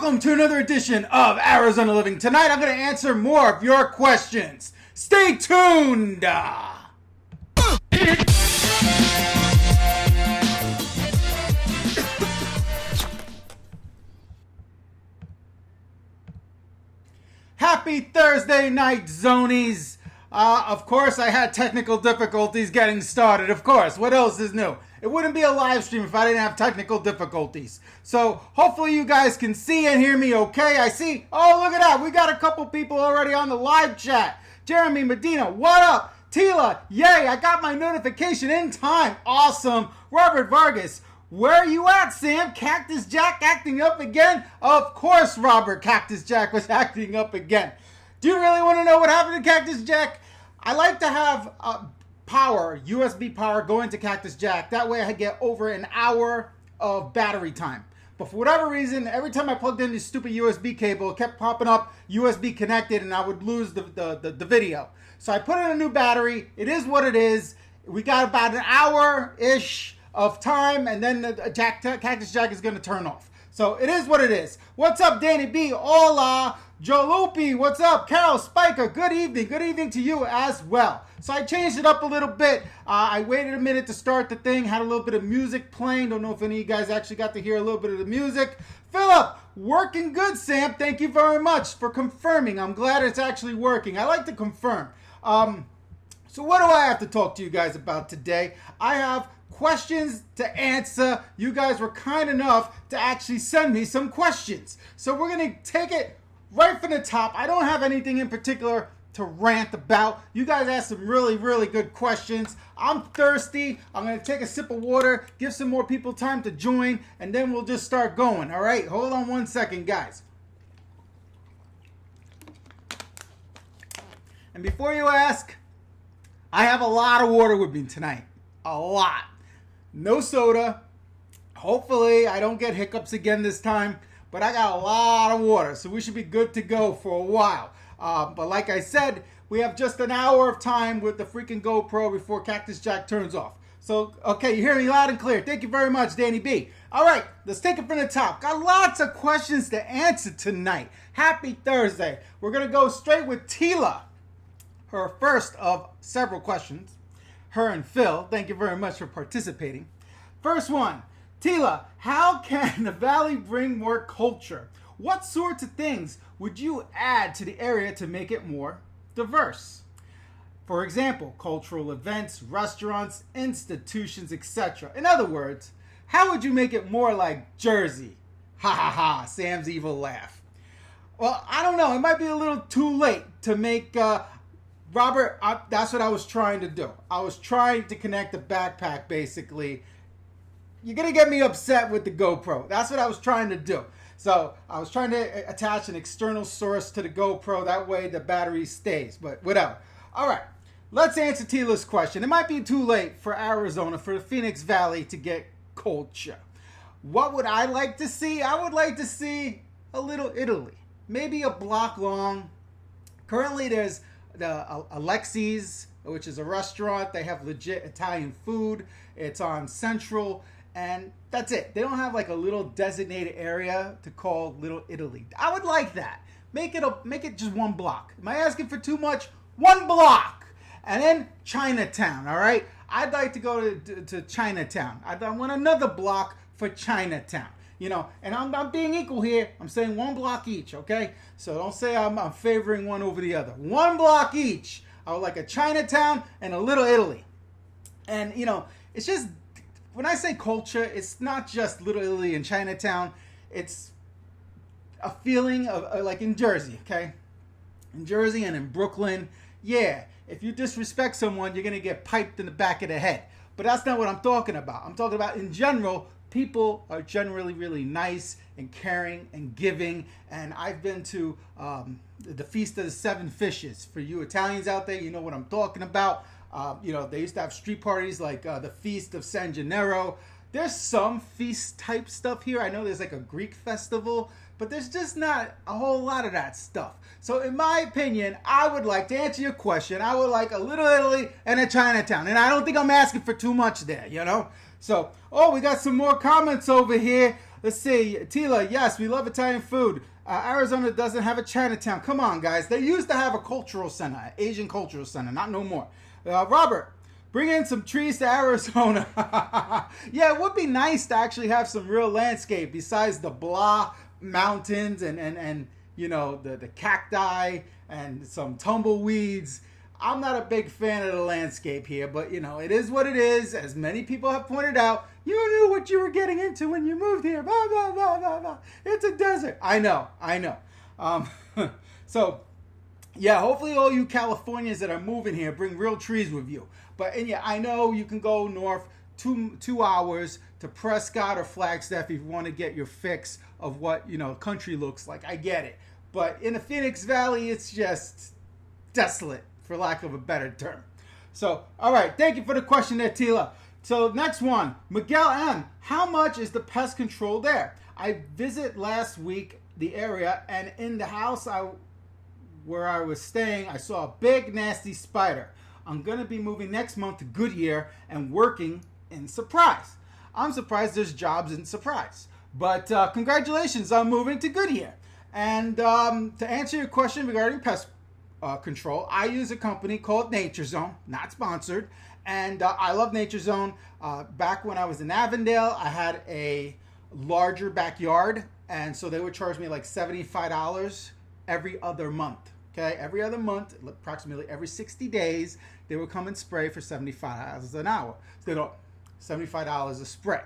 Welcome to another edition of Arizona Living. Tonight I'm going to answer more of your questions. Stay tuned. Happy Thursday night, Zonies. Of course, I had technical difficulties getting started. Of course, what else is new? It wouldn't be a live stream if I didn't have technical difficulties. So hopefully you guys can see and hear me okay. I see. Oh, look at that. We got a couple people already on the live chat. Jeremy Medina, what up? Tila, yay, I got my notification in time. Awesome. Robert Vargas, where are you at, Sam? Cactus Jack acting up again? Of course, Robert, Cactus Jack was acting up again. Do you really want to know what happened to Cactus Jack? I like to have power, USB power, go into Cactus Jack. That way I get over an hour of battery time. But for whatever reason, every time I plugged in this stupid USB cable, it kept popping up USB connected and I would lose the video. So I put in a new battery. It is what it is. We got about an hour-ish of time and then the Cactus Jack is going to turn off. So it is what it is. What's up, Danny B? Hola. Jolupi, what's up? Carol Spiker, good evening. Good evening to you as well. So I changed it up a little bit. I waited a minute to start the thing, had a little bit of music playing. Don't know if any of you guys actually got to hear a little bit of the music. Philip, working good, Sam. Thank you very much for confirming. I'm glad it's actually working. I like to confirm. So what do I have to talk to you guys about today? I have questions to answer. You guys were kind enough to actually send me some questions. So we're going to take it right from the top. I don't have anything in particular to rant about. You guys asked some really, really good questions. I'm thirsty. I'm going to take a sip of water, give some more people time to join, and then we'll just start going. All right? Hold on one second, guys. And before you ask, I have a lot of water with me tonight. A lot. No soda. Hopefully, I don't get hiccups again this time. But I got a lot of water, so we should be good to go for a while. But like I said, we have just an hour of time with the freaking GoPro before Cactus Jack turns off. So, okay, you hear me loud and clear. Thank you very much, Danny B. All right, let's take it from the top. Got lots of questions to answer tonight. Happy Thursday. We're going to go straight with Tila. Her first of several questions. Her and Phil, thank you very much for participating. First one. Tila, how can the Valley bring more culture? What sorts of things would you add to the area to make it more diverse? For example, cultural events, restaurants, institutions, etc. In other words, how would you make it more like Jersey? Ha ha ha, Sam's evil laugh. Well, I don't know. It might be a little too late to make... Robert, that's what I was trying to do. I was trying to connect the backpack, basically. You're going to get me upset with the GoPro. That's what I was trying to do. So I was trying to attach an external source to the GoPro. That way the battery stays. But whatever. All right. Let's answer Tila's question. It might be too late for Arizona, for the Phoenix Valley to get culture. What would I like to see? I would like to see a little Italy. Maybe a block long. Currently there's the Alexi's, which is a restaurant. They have legit Italian food. It's on Central. And that's it. They don't have like a little designated area to call Little Italy. I would like that. Make it just one block. Am I asking for too much? One block. And then Chinatown, all right? I'd like to go to Chinatown. I want another block for Chinatown. You know, and I'm being equal here. I'm saying one block each, okay? So don't say I'm favoring one over the other. One block each. I would like a Chinatown and a Little Italy. And, you know, it's just... When I say culture, it's not just Little Italy and Chinatown. It's a feeling of like in Jersey, okay? In Jersey and in Brooklyn, yeah, if you disrespect someone, you're going to get piped in the back of the head. But that's not what I'm talking about. I'm talking about in general, people are generally really nice and caring and giving. And I've been to the Feast of the Seven Fishes. For you Italians out there, you know what I'm talking about. You know, they used to have street parties like the Feast of San Gennaro. There's some feast type stuff here. I know there's like a Greek festival, but there's just not a whole lot of that stuff. So in my opinion, I would like, to answer your question, I would like a Little Italy and a Chinatown. And I don't think I'm asking for too much there, you know? So, oh, we got some more comments over here. Let's see. Tila, yes, we love Italian food. Arizona doesn't have a Chinatown. Come on, guys. They used to have a cultural center, an Asian cultural center. Not no more. Robert, bring in some trees to Arizona. Yeah, it would be nice to actually have some real landscape besides the blah mountains and you know, the cacti and some tumbleweeds. I'm not a big fan of the landscape here, but you know, it is what it is. As many people have pointed out, you knew what you were getting into when you moved here. Blah, blah, blah, blah, blah. It's a desert. I know. So, yeah, hopefully all you Californians that are moving here bring real trees with you. But, and yeah, I know you can go north 2 hours to Prescott or Flagstaff if you want to get your fix of what, you know, country looks like. I get it. But in the Phoenix Valley, it's just desolate, for lack of a better term. So, all right. Thank you for the question there, Tila. So, next one. Miguel M. How much is the pest control there? I visited last week the area, and in the house where I was staying, I saw a big, nasty spider. I'm going to be moving next month to Goodyear and working in Surprise. I'm surprised there's jobs in Surprise. But congratulations on moving to Goodyear. And to answer your question regarding pest control, I use a company called Nature Zone, not sponsored, and I love Nature Zone. Back when I was in Avondale, I had a larger backyard, and so they would charge me like $75 every other month. Okay, every other month, approximately every 60 days, they would come and spray for $75 an hour. So they don't $75 a spray.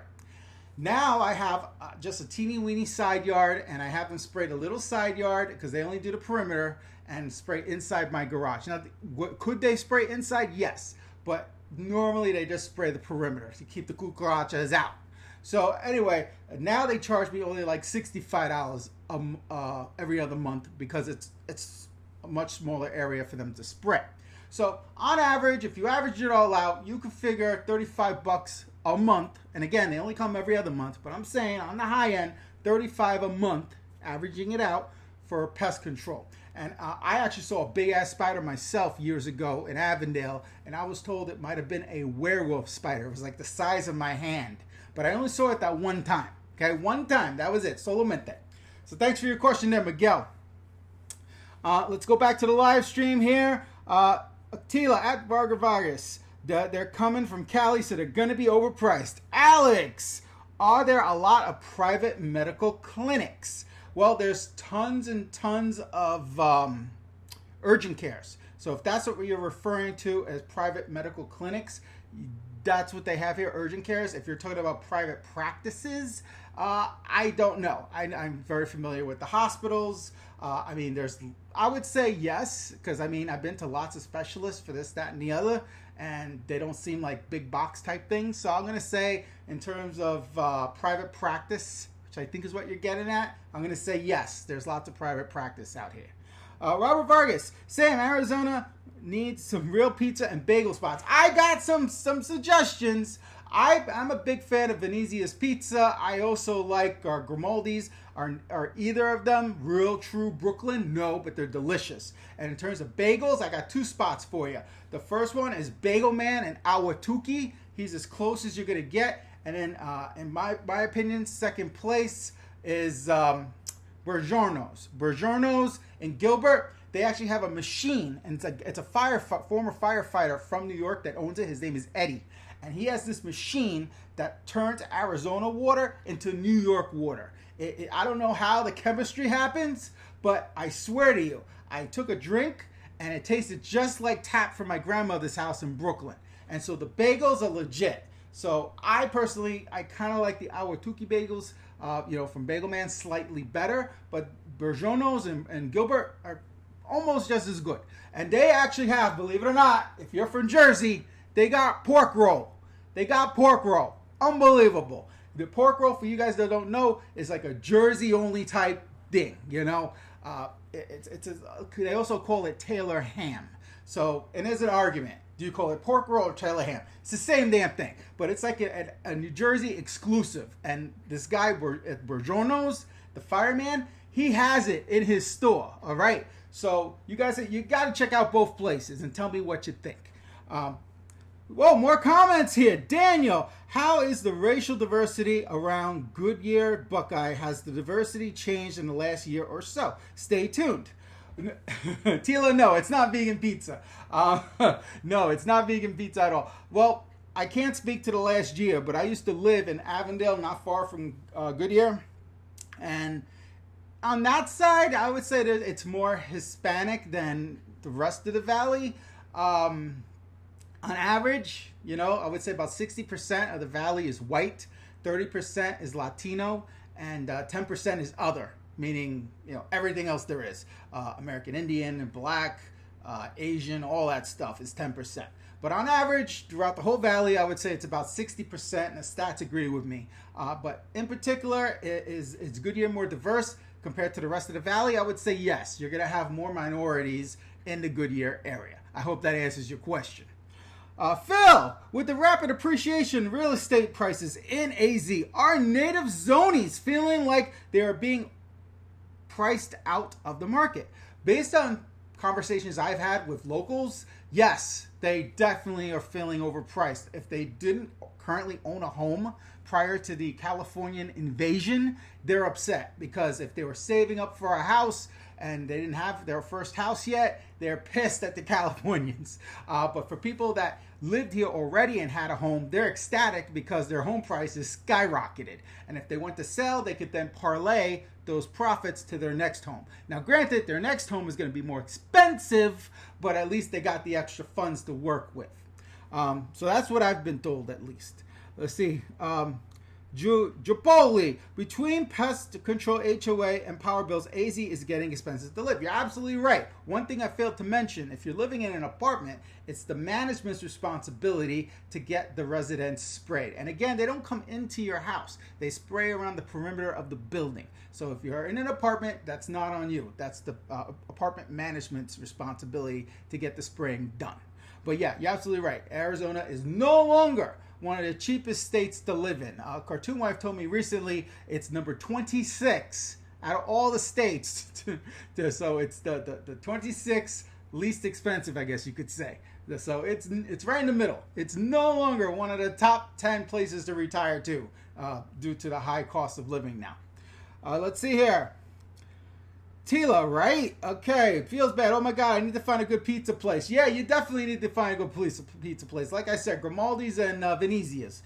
Now I have just a teeny weeny side yard, and I have them spray the little side yard because they only do the perimeter and spray inside my garage. Now, could they spray inside? Yes, but normally they just spray the perimeter to keep the cucarachas out. So anyway, now they charge me only like $65 every other month because it's a much smaller area for them to spray. So on average, if you average it all out, you can figure $35 a month. And again, they only come every other month, but I'm saying on the high end, $35 a month, averaging it out for pest control. And I actually saw a big ass spider myself years ago in Avondale, and I was told it might have been a werewolf spider. It was like the size of my hand, but I only saw it that one time. Okay, one time. That was it. Solamente. So thanks for your question there, Miguel. Let's go back to the live stream here. Tila at Vargas. They're coming from Cali, so they're going to be overpriced. Alex, are there a lot of private medical clinics? Well, there's tons and tons of urgent cares. So if that's what you're referring to as private medical clinics, that's what they have here, urgent cares. If you're talking about private practices, I don't know. I'm very familiar with the hospitals. I mean, I would say yes, because I mean, I've been to lots of specialists for this, that, and the other, and they don't seem like big box type things. So I'm going to say in terms of private practice, which I think is what you're getting at, I'm going to say yes, there's lots of private practice out here. Robert Vargas, Sam, Arizona needs some real pizza and bagel spots. I got some suggestions. I'm a big fan of Venezia's Pizza. I also like Grimaldi's. Are either of them real true Brooklyn? No, but they're delicious. And in terms of bagels, I got 2 spots for you. The first one is Bagel Man in Ahwatukee. He's as close as you're going to get. And then, in my opinion, second place is Bergiorno's. Bergiorno's in Gilbert. They actually have a machine, and it's a former firefighter from New York that owns it. His name is Eddie. And he has this machine that turns Arizona water into New York water. I don't know how the chemistry happens, but I swear to you, I took a drink and it tasted just like tap from my grandmother's house in Brooklyn. And so the bagels are legit. So I kind of like the Ahwatukee bagels, from Bagel Man, slightly better, but Bergiorno's and Gilbert are almost just as good. And they actually have, believe it or not, if you're from Jersey, they got pork roll. Unbelievable. The pork roll, for you guys that don't know, is like a Jersey-only type thing, you know. They also call it Taylor ham. So, and there's an argument. Do you call it pork roll or Taylor ham? It's the same damn thing, but it's like a New Jersey exclusive. And this guy at Bergiorno's, the fireman, he has it in his store, all right? So, you guys, you got to check out both places and tell me what you think. Whoa, more comments here. Daniel, how is the racial diversity around Goodyear Buckeye? Has the diversity changed in the last year or so? Stay tuned. Tila, no, it's not vegan pizza. No, it's not vegan pizza at all. Well, I can't speak to the last year, but I used to live in Avondale, not far from Goodyear. And on that side, I would say that it's more Hispanic than the rest of the valley. On average, I would say about 60% of the valley is white, 30% is Latino, and 10% is other, meaning, everything else there is. American Indian and Black, Asian, all that stuff is 10%. But on average, throughout the whole valley, I would say it's about 60%, and the stats agree with me. But in particular, is Goodyear more diverse compared to the rest of the valley? I would say yes. You're going to have more minorities in the Goodyear area. I hope that answers your question. Phil, with the rapid appreciation real estate prices in AZ, are native Zonies feeling like they are being priced out of the market? Based on conversations I've had with locals, yes, they definitely are feeling overpriced. If they didn't currently own a home prior to the Californian invasion, they're upset because if they were saving up for a house and they didn't have their first house yet, they're pissed at the Californians. But for people that lived here already and had a home, they're ecstatic because their home prices skyrocketed. And if they went to sell, they could then parlay those profits to their next home. Now, granted, their next home is going to be more expensive, but at least they got the extra funds to work with. So that's what I've been told, at least. Let's see. Japoli, between pest control HOA and power bills, AZ is getting expensive to live. You're absolutely right. One thing I failed to mention, if you're living in an apartment, it's the management's responsibility to get the residents sprayed. And again, they don't come into your house. They spray around the perimeter of the building. So if you're in an apartment, that's not on you. That's the apartment management's responsibility to get the spraying done. But yeah, you're absolutely right. Arizona is no longer one of the cheapest states to live in. Cartoon Wife told me recently it's number 26 out of all the states. So it's the 26 least expensive, I guess you could say. So it's right in the middle. It's no longer one of the top 10 places to retire to due to the high cost of living now. Let's see here. Tila, right? Okay, feels bad. Oh my God, I need to find a good pizza place. Yeah, you definitely need to find a good pizza place. Like I said, Grimaldi's and Venezia's.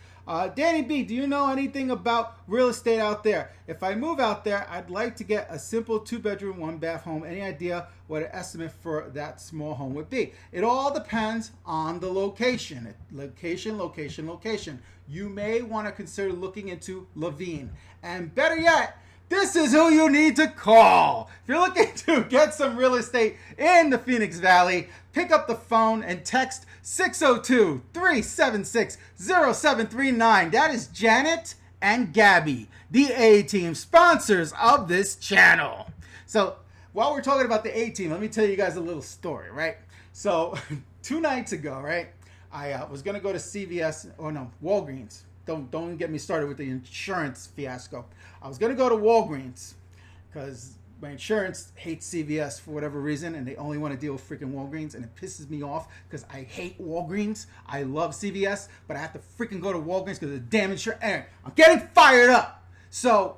Danny B, do you know anything about real estate out there? If I move out there, I'd like to get a simple 2-bedroom, 1-bath home. Any idea what an estimate for that small home would be? It all depends on the location. Location. You may want to consider looking into Levine. And better yet, this is who you need to call. If you're looking to get some real estate in the Phoenix Valley, pick up the phone and text 602-376-0739. That is Janet and Gabby, the A-Team, sponsors of this channel. So while we're talking about the A-Team, let me tell you guys a little story, right? So 2 nights ago, right, I was going to go to Walgreens. Don't get me started with the insurance fiasco. I was going to go to Walgreens because my insurance hates CVS for whatever reason, and they only want to deal with freaking Walgreens, and it pisses me off because I hate Walgreens. I love CVS, but I have to freaking go to Walgreens because of the damn insurance. Anyway, I'm getting fired up. So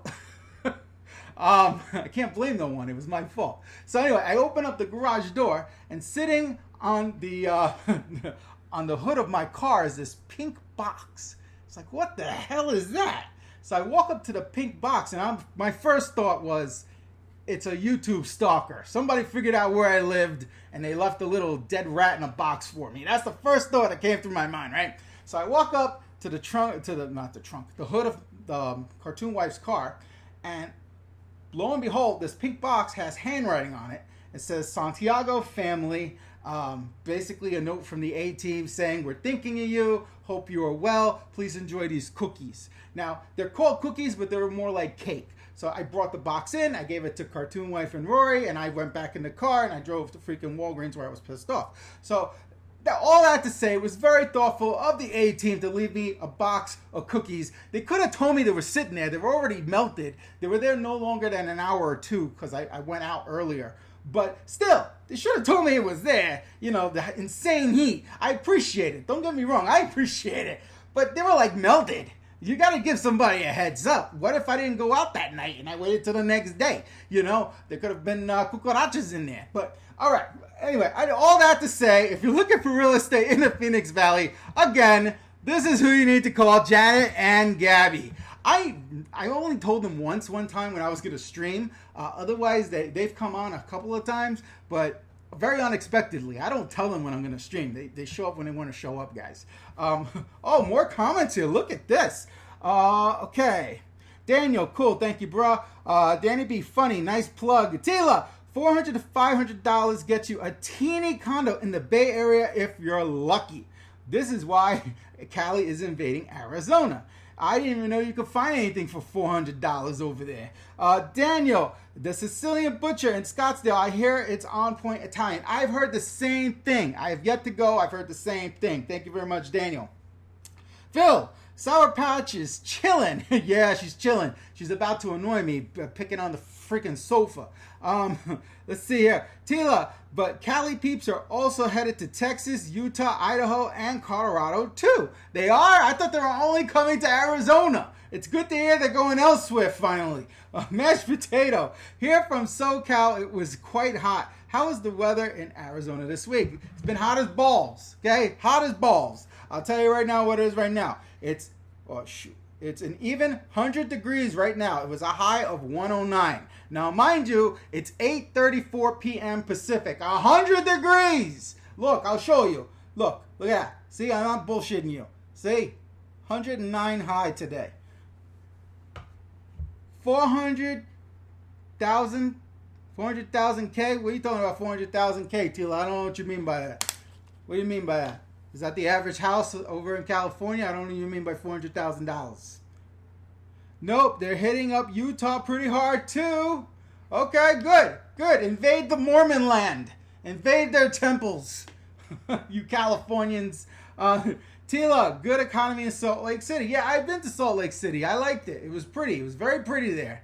I can't blame no one. It was my fault. So anyway, I open up the garage door, and sitting on the on the hood of my car is this pink box. It's like, what the hell is that? So I walk up to the pink box, and my first thought was, it's a YouTube stalker. Somebody figured out where I lived, and they left a little dead rat in a box for me. That's the first thought that came through my mind, right? So I walk up to the hood of the Cartoon Wife's car, and lo and behold, this pink box has handwriting on it. It says Santiago family. Basically a note from the A-Team saying, we're thinking of you, hope you are well, please enjoy these cookies. Now, they're called cookies, but they're more like cake. So I brought the box in, I gave it to Cartoon Wife and Rory, and I went back in the car, and I drove to freaking Walgreens where I was pissed off. So all that to say, it was very thoughtful of the A-Team to leave me a box of cookies. They could have told me they were sitting there. They were already melted. They were there no longer than an hour or two because I went out earlier. But still, They should have told me it was there. You know, the insane heat. I appreciate it. Don't get me wrong. I appreciate it. But they were like melted. You got to give somebody a heads up. What if I didn't go out that night and I waited till the next day? You know, there could have been cucarachas in there. But, all right. Anyway, all that to say, if you're looking for real estate in the Phoenix Valley, again, this is who you need to call, Janet and Gabby. I only told them one time when I was going to stream. Otherwise, they've come on a couple of times, but very unexpectedly. I don't tell them when I'm going to stream. They show up when they want to show up, guys. Oh, more comments here. Look at this. Okay. Daniel, cool. Thank you, bro. Danny B, funny. Nice plug. Tila, $400 to $500 gets you a teeny condo in the Bay Area if you're lucky. This is why Cali is invading Arizona. I didn't even know you could find anything for $400 over there. Daniel, the Sicilian Butcher in Scottsdale. I hear it's on point Italian. I've heard the same thing. I have yet to go. I've heard the same thing. Thank you very much, Daniel. Phil, Sour Patch is chilling. Yeah, she's chilling. She's about to annoy me picking on the freaking sofa. Let's see here. Tila, but Cali peeps are also headed to Texas, Utah, Idaho, and Colorado too. They are? I thought they were only coming to Arizona. It's good to hear they're going elsewhere finally. Mashed potato. Here from SoCal, it was quite hot. How is the weather in Arizona this week? It's been hot as balls. Okay? Hot as balls. I'll tell you right now what it is right now. It's an even 100 degrees right now. It was a high of 109. Now, mind you, it's 8:34 p.m. Pacific. 100 degrees. Look, I'll show you. Look at that. See, I'm not bullshitting you. See? 109 high today. 400,000 K? What are you talking about 400,000 K, Tila? I don't know what you mean by that. What do you mean by that? Is that the average house over in California? I don't know what you mean by $400,000. Nope, they're hitting up Utah pretty hard too. Okay, good. Invade the Mormon land. Invade their temples. You Californians. Tila, good economy in Salt Lake City. Yeah, I've been to Salt Lake City. I liked it. It was pretty. It was very pretty there.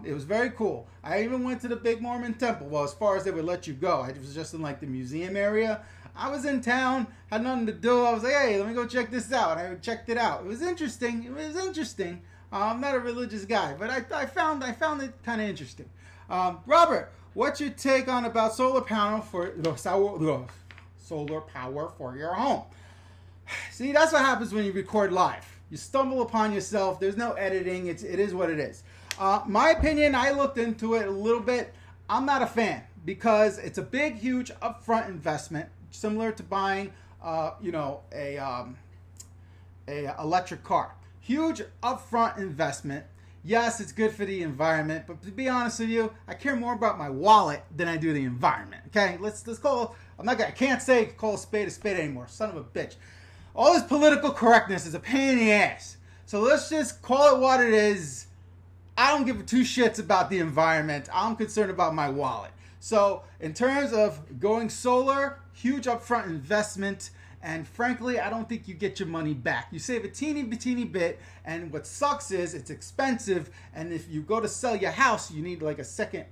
It was very cool. I even went to the big Mormon temple. Well, as far as they would let you go. I was just in like the museum area. I was in town, had nothing to do. I was like, hey, let me go check this out. I checked it out. It was interesting. I'm not a religious guy, but I found it kind of interesting. Robert, what's your take on about solar power for your home? See, that's what happens when you record live. You stumble upon yourself. There's no editing. It is what it is. My opinion, I looked into it a little bit. I'm not a fan because it's a big, huge upfront investment, similar to buying, a electric car. Huge upfront investment. Yes, it's good for the environment, but to be honest with you, I care more about my wallet than I do the environment. Okay, let's call. I can't say call a spade anymore. Son of a bitch. All this political correctness is a pain in the ass. So let's just call it what it is. I don't give two shits about the environment. I'm concerned about my wallet. So in terms of going solar, huge upfront investment. And frankly, I don't think you get your money back. You save a teeny bit, and what sucks is it's expensive. And if you go to sell your house, you need like a second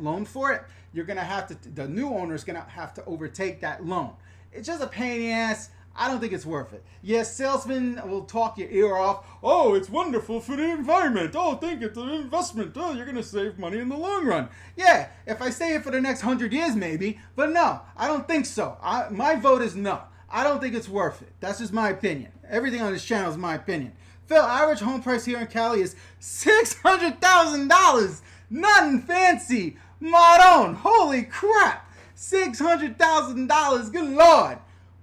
loan for it. You're gonna have to. The new owner's gonna have to overtake that loan. It's just a pain in the ass. I don't think it's worth it. Yes, salesmen will talk your ear off. Oh, it's wonderful for the environment. Oh, think it's an investment. Oh, you're gonna save money in the long run. Yeah, if I stay here for the next 100 years, maybe. But no, I don't think so. My vote is no. I don't think it's worth it. That's just my opinion. Everything on this channel is my opinion. Phil, average home price here in Cali is $600,000. Nothing fancy. Maron, holy crap. $600,000. Good Lord.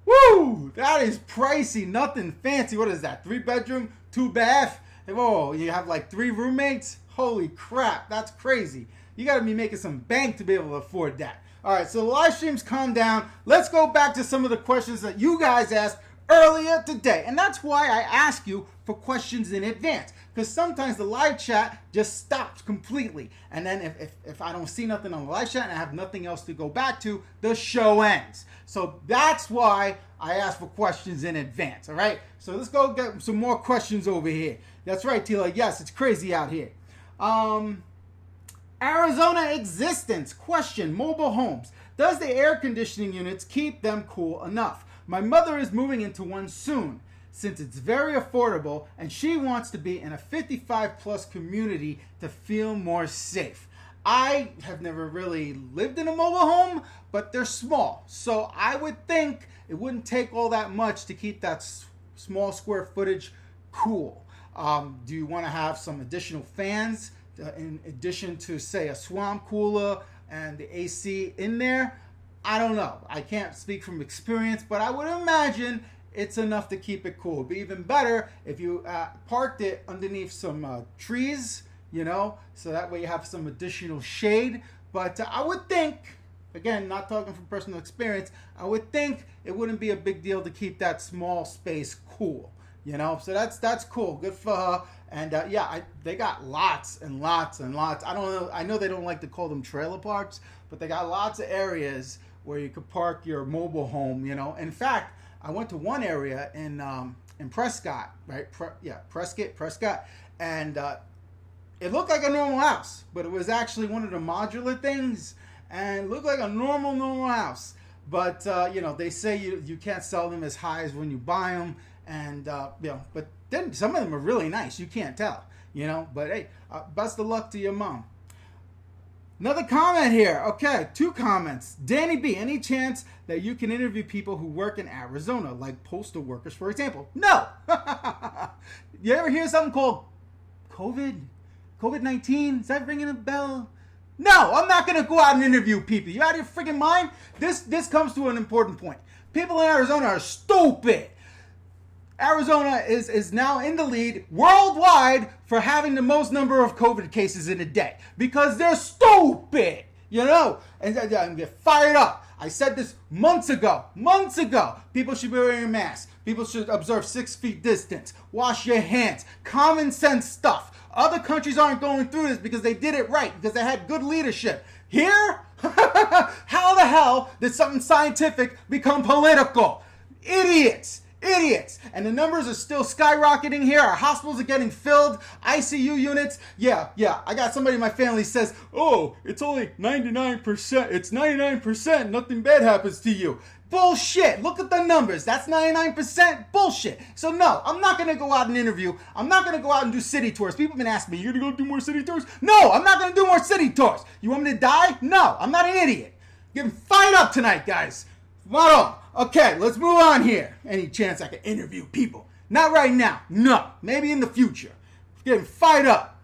Woo! That is pricey. Nothing fancy. What is that? 3-bedroom, 2-bath? Oh, you have like 3 roommates? Holy crap. That's crazy. You got to be making some bank to be able to afford that. All right, so the live stream's calmed down. Let's go back to some of the questions that you guys asked earlier today. And that's why I ask you for questions in advance. Because sometimes the live chat just stops completely. And then if I don't see nothing on the live chat and I have nothing else to go back to, the show ends. So that's why I ask for questions in advance, all right? So let's go get some more questions over here. That's right, Tila. Yes, it's crazy out here. Arizona existence question, mobile homes. Does the air conditioning units keep them cool enough? My mother is moving into one soon, since it's very affordable, and she wants to be in a 55 plus community to feel more safe. I have never really lived in a mobile home, but they're small. So I would think it wouldn't take all that much to keep that small square footage cool. Do you want to have some additional fans in addition to, say, a swamp cooler and the AC in there? I don't know. I can't speak from experience, but I would imagine it's enough to keep it cool. It'd be even better if you parked it underneath some trees, so that way you have some additional shade. But I would think, again, not talking from personal experience, I would think it wouldn't be a big deal to keep that small space cool, So that's cool. Good for her. And they got lots and lots and lots. I don't know. I know they don't like to call them trailer parks, but they got lots of areas where you could park your mobile home. In fact, I went to one area in Prescott, right? Prescott, and it looked like a normal house, but it was actually one of the modular things, and looked like a normal house. But they say you can't sell them as high as when you buy them, and but then some of them are really nice. You can't tell, But hey, best of luck to your mom. Another comment here. Okay, 2 comments. Danny B, any chance that you can interview people who work in Arizona, like postal workers, for example? No. You ever hear something called COVID-19? Is that ringing a bell? No, I'm not going to go out and interview people. You out of your freaking mind? This comes to an important point. People in Arizona are stupid. Arizona is now in the lead worldwide for having the most number of COVID cases in a day because they're stupid, and get fired up. I said this months ago. People should be wearing masks. People should observe 6 feet distance. Wash your hands. Common sense stuff. Other countries aren't going through this because they did it right, because they had good leadership. Here, how the hell did something scientific become political? Idiots. And the numbers are still skyrocketing here. Our hospitals are getting filled. ICU units. Yeah. I got somebody in my family says, oh, it's only 99%. It's 99%. Nothing bad happens to you. Bullshit. Look at the numbers. That's 99% bullshit. So no, I'm not going to go out and interview. I'm not going to go out and do city tours. People have been asking me, you're going to go do more city tours? No, I'm not going to do more city tours. You want me to die? No, I'm not an idiot. Getting fired up tonight, guys. Come Okay, let's move on here. Any chance I can interview people? Not right now. No. Maybe in the future. Getting fired up.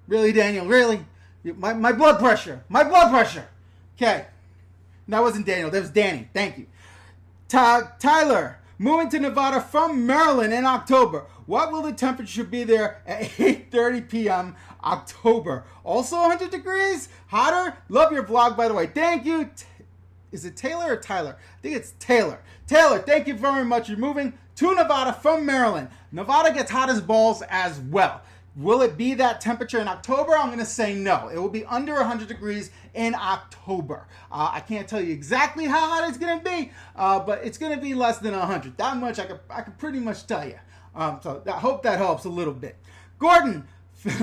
Really, Daniel? Really? My blood pressure. Okay. That wasn't Daniel. That was Danny. Thank you. Tyler, moving to Nevada from Maryland in October. What will the temperature be there at 8:30 p.m. October? Also 100 degrees? Hotter? Love your vlog, by the way. Thank you. Is it Taylor or Tyler? I think it's Taylor. Taylor, thank you very much. You're moving to Nevada from Maryland. Nevada gets hot as balls as well. Will it be that temperature in October? I'm going to say no. It will be under 100 degrees in October. I can't tell you exactly how hot it's going to be, but it's going to be less than 100. That much I could pretty much tell you. So I hope that helps a little bit. Gordon,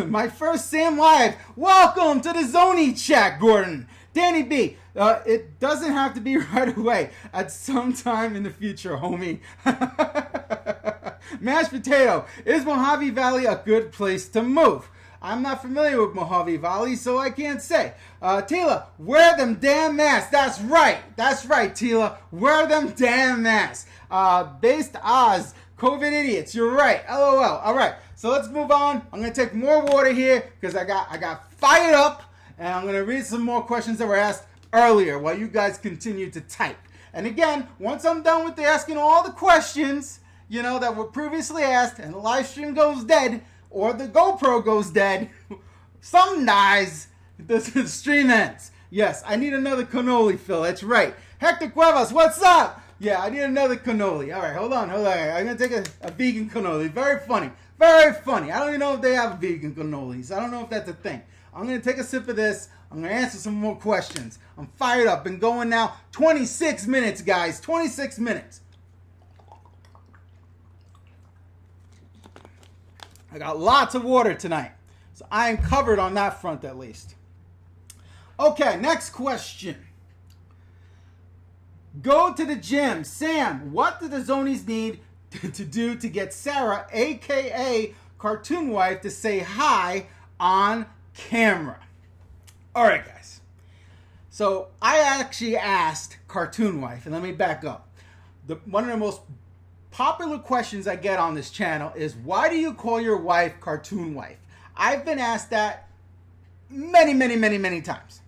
my first Sam Live. Welcome to the Zonies chat, Gordon. Danny B, it doesn't have to be right away. At some time in the future, homie. Mashed potato. Is Mojave Valley a good place to move? I'm not familiar with Mojave Valley, so I can't say. Tila, wear them damn masks. That's right, Tila. Wear them damn masks. Based Oz, COVID idiots. You're right. LOL. All right, so let's move on. I'm going to take more water here because I got fired up. And I'm going to read some more questions that were asked earlier while you guys continue to type. And again, once I'm done with asking all the questions, that were previously asked, and the live stream goes dead, or the GoPro goes dead, something dies, the stream ends. Yes, I need another cannoli, Phil. That's right. Hector Cuevas, what's up? Yeah, I need another cannoli. All right, hold on. I'm going to take a vegan cannoli. Very funny. I don't even know if they have vegan cannolis. I don't know if that's a thing. I'm going to take a sip of this. I'm going to answer some more questions. I'm fired up. Been going now 26 minutes, guys. 26 minutes. I got lots of water tonight. So I am covered on that front at least. Okay, next question. Go to the gym. Sam, what do the Zonies need to do to get Sarah, aka Cartoon Wife, to say hi on camera? All right, guys. So I actually asked Cartoon Wife, and let me back up. One of the most popular questions I get on this channel is, why do you call your wife Cartoon Wife? I've been asked that many times.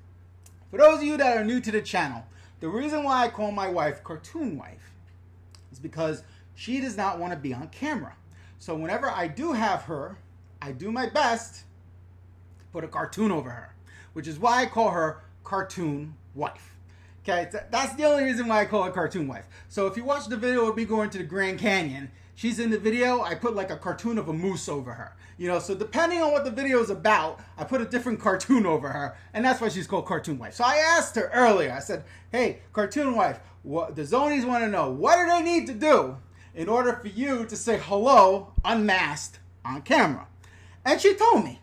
For those of you that are new to the channel, the reason why I call my wife Cartoon Wife is because she does not want to be on camera. So whenever I do have her, I do my best to put a cartoon over her, which is why I call her Cartoon Wife. Okay, that's the only reason why I call her Cartoon Wife. So if you watch the video of me going to the Grand Canyon, she's in the video, I put like a cartoon of a moose over her. You know, so depending on what the video is about, I put a different cartoon over her, and that's why she's called Cartoon Wife. So I asked her earlier, I said, hey, Cartoon Wife, the Zonies want to know, what do they need to do in order for you to say hello unmasked on camera? And she told me.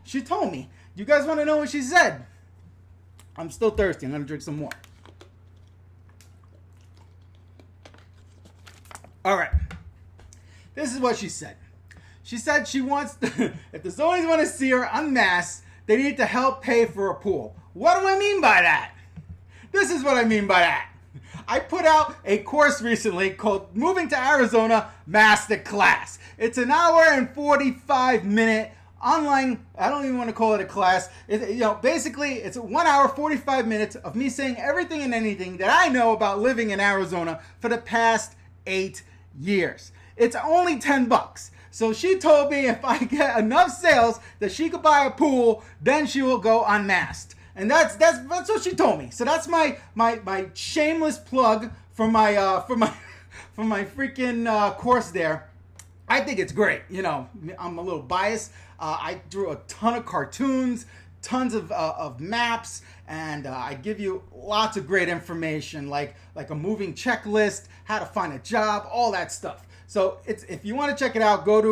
You guys want to know what she said? I'm still thirsty. I'm going to drink some more. All right. This is what she said. She said she wants to, if the Zonies want to see her unmasked, they need to help pay for a pool. What do I mean by that? This is what I mean by that. I put out a course recently called Moving to Arizona Masterclass. It's an hour and 45-minute online, I don't even want to call it a class. Basically, it's 1 hour, 45 minutes of me saying everything and anything that I know about living in Arizona for the past 8 years. It's only $10. So she told me if I get enough sales that she could buy a pool, then she will go unmasked. And that's what she told me. So that's my shameless plug for my freaking course there. I think it's great. You know, I'm a little biased. I drew a ton of cartoons, tons of maps, and I give you lots of great information like a moving checklist, how to find a job, all that stuff. So if you want to check it out, go to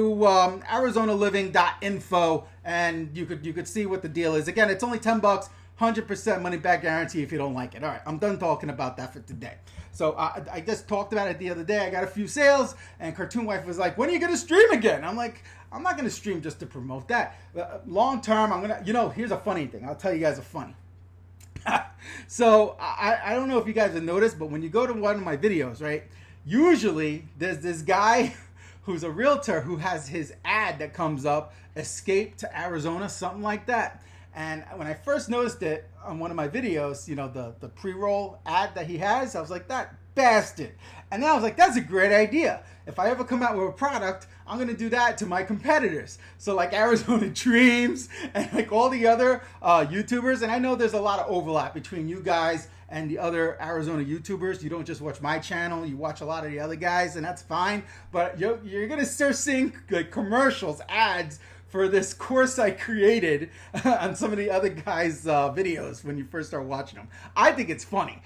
arizonaliving.info and you could see what the deal is. Again, it's only $10, 100% money back guarantee if you don't like it. All right, I'm done talking about that for today. So I just talked about it the other day. I got a few sales, and Cartoon Wife was like, when are you going to stream again? I'm like, I'm not going to stream just to promote that. Long term, I'm going to, here's a funny thing. I'll tell you guys a funny. So I don't know if you guys have noticed, but when you go to one of my videos, right, usually there's this guy who's a realtor who has his ad that comes up, Escape to Arizona, something like that. And when I first noticed it on one of my videos, the pre-roll ad that he has, I was like, that bastard. And then I was like, that's a great idea. If I ever come out with a product, I'm going to do that to my competitors. So like Arizona Dreams and like all the other YouTubers. And I know there's a lot of overlap between you guys and the other Arizona YouTubers. You don't just watch my channel, you watch a lot of the other guys, and that's fine. But you're going to start seeing like commercials, ads for this course I created on some of the other guys' videos when you first start watching them. I think it's funny,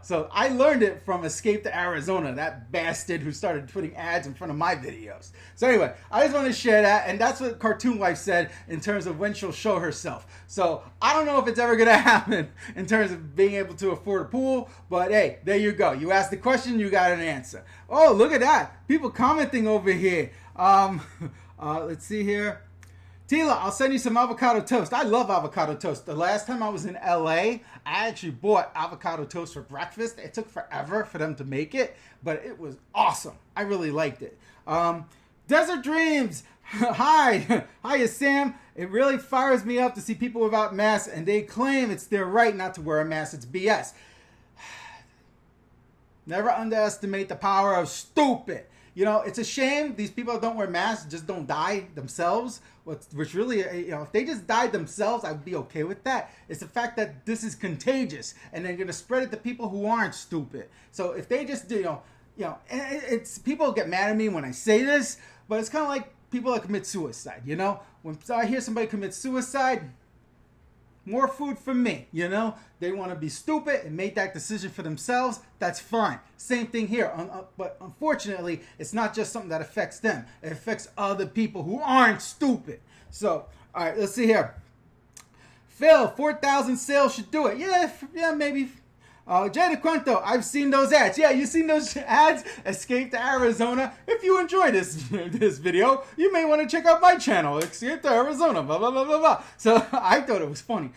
So I learned it from Escape to Arizona, that bastard who started putting ads in front of my videos. So anyway, I just want to share that, and that's what Cartoon Wife said in terms of when she'll show herself. So I don't know if it's ever going to happen in terms of being able to afford a pool, but hey, there you go. You asked the question, you got an answer. Oh, look at that. People commenting over here. Let's see here. Tila, I'll send you some avocado toast. I love avocado toast. The last time I was in LA, I actually bought avocado toast for breakfast. It took forever for them to make it, but it was awesome. I really liked it. Desert Dreams. Hi, Sam. It really fires me up to see people without masks, and they claim it's their right not to wear a mask. It's BS. Never underestimate the power of stupid. It's a shame these people that don't wear masks just don't die themselves, which really, if they just died themselves, I'd be okay with that. It's the fact that this is contagious, and they're going to spread it to people who aren't stupid. So if they just do, it's people get mad at me when I say this, but it's kind of like people that commit suicide, When I hear somebody commit suicide, more food for me, They want to be stupid and make that decision for themselves. That's fine. Same thing here. But unfortunately, it's not just something that affects them. It affects other people who aren't stupid. So, all right, let's see here. Phil, 4,000 sales should do it. Yeah, maybe. Jay DeQuento, I've seen those ads. Yeah, you've seen those ads? Escape to Arizona. If you enjoy this video, you may want to check out my channel, Escape to Arizona, blah, blah, blah, blah, blah. So I thought it was funny.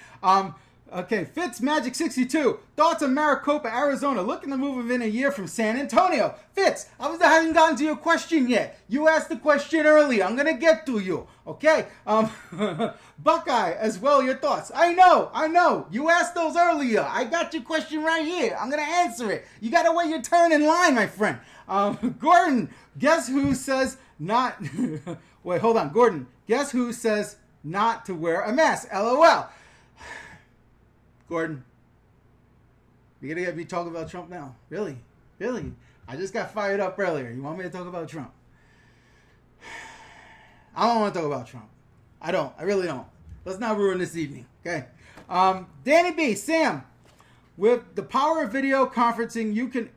Okay, Fitz Magic 62. Thoughts on Maricopa, Arizona. Looking to move within a year from San Antonio. Fitz, I haven't gotten to your question yet. You asked the question earlier. I'm going to get to you. Okay? Buckeye, as well, your thoughts. I know. You asked those earlier. I got your question right here. I'm going to answer it. You got to wait your turn in line, my friend. Gordon, guess who says not... Wait, hold on. Gordon, guess who says not to wear a mask? LOL. Gordon, you're going to get me talking about Trump now? Really? I just got fired up earlier. You want me to talk about Trump? I don't want to talk about Trump. I really don't. Let's not ruin this evening, okay? Danny B, Sam, with the power of video conferencing, you can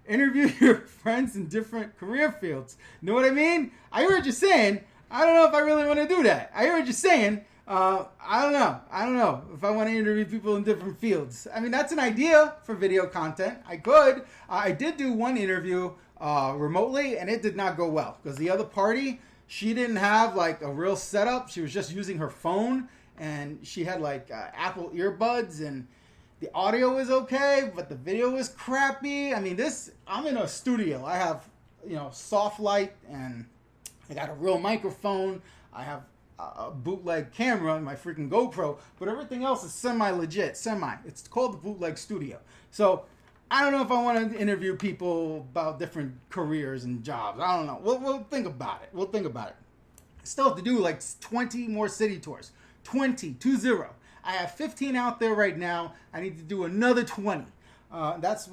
interview your friends in different career fields. Know what I mean? I heard you saying, I don't know if I really want to do that. I heard you saying, I don't know if I want to interview people in different fields. I mean, that's an idea for video content. I could. I did do one interview remotely, and it did not go well because the other party, she didn't have like a real setup. She was just using her phone, and she had like Apple earbuds, and the audio was okay, but the video was crappy. I mean, I'm in a studio. I have, soft light, and I got a real microphone. I have a bootleg camera, my freaking GoPro, but everything else is semi-legit. It's called the Bootleg Studio. So I don't know if I want to interview people about different careers and jobs. I don't know. We'll think about it. Still have to do like 20 more city tours. 20. I have 15 out there right now. I need to do another 20. That's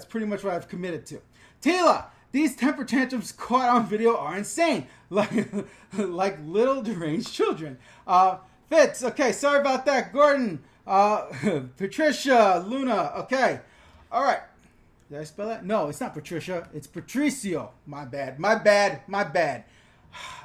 pretty much what I've committed to. Tila, these temper tantrums caught on video are insane, like little deranged children. Fitz, okay, sorry about that. Gordon, Patricia, Luna, okay. All right. Did I spell that? No, it's not Patricia. It's Patricio. My bad. All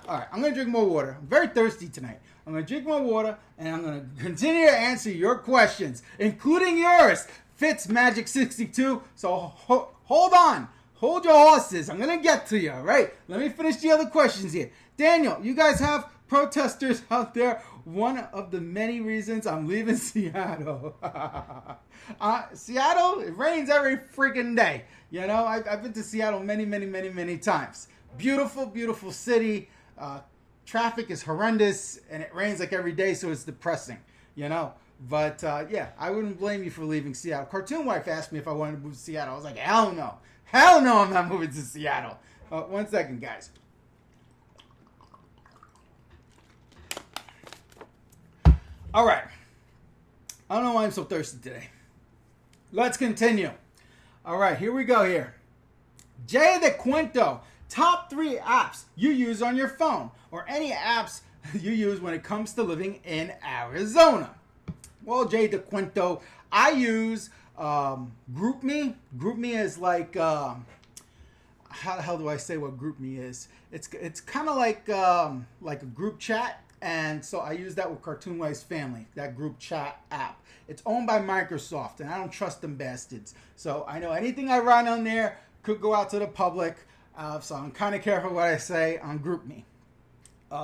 right, I'm going to drink more water. I'm very thirsty tonight. I'm going to drink more water, and I'm going to continue to answer your questions, including yours, Fitz Magic 62. So hold on. Hold your horses. I'm going to get to you, all right? Let me finish the other questions here. Daniel, you guys have protesters out there. One of the many reasons I'm leaving Seattle. Seattle, it rains every freaking day. I've been to Seattle many times. Beautiful city. Traffic is horrendous, and it rains like every day, so it's depressing, But, I wouldn't blame you for leaving Seattle. Cartoon Wife asked me if I wanted to move to Seattle. I was like, hell no. Hell no, I'm not moving to Seattle. 1 second, guys. All right. I don't know why I'm so thirsty today. Let's continue. All right, here we go here. Jay de Cuento, top 3 apps you use on your phone or any apps you use when it comes to living in Arizona. Well, Jay de Cuento, I use GroupMe. GroupMe is like, how the hell do I say what GroupMe is? It's kind of like a group chat, and so I use that with Cartoon Wife's family, that group chat app. It's owned by Microsoft, and I don't trust them bastards. So I know anything I run on there could go out to the public, so I'm kind of careful what I say on GroupMe.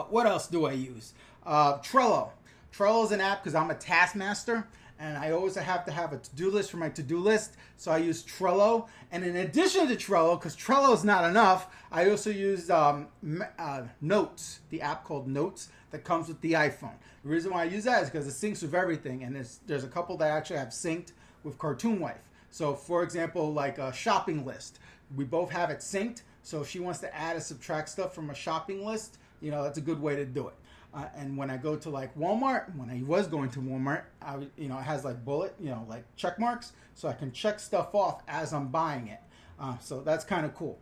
What else do I use? Trello. Trello is an app because I'm a taskmaster, and I always have to have a to-do list for my to-do list, so I use Trello. And in addition to Trello, because Trello is not enough, I also use Notes, the app called Notes that comes with the iPhone. The reason why I use that is because it syncs with everything, and there's a couple that actually have synced with Cartoon Wife. So, for example, like a shopping list. We both have it synced, so if she wants to add or subtract stuff from a shopping list, that's a good way to do it. And when I go to like Walmart, when I was going to Walmart, it has like like check marks, so I can check stuff off as I'm buying it. So that's kind of cool.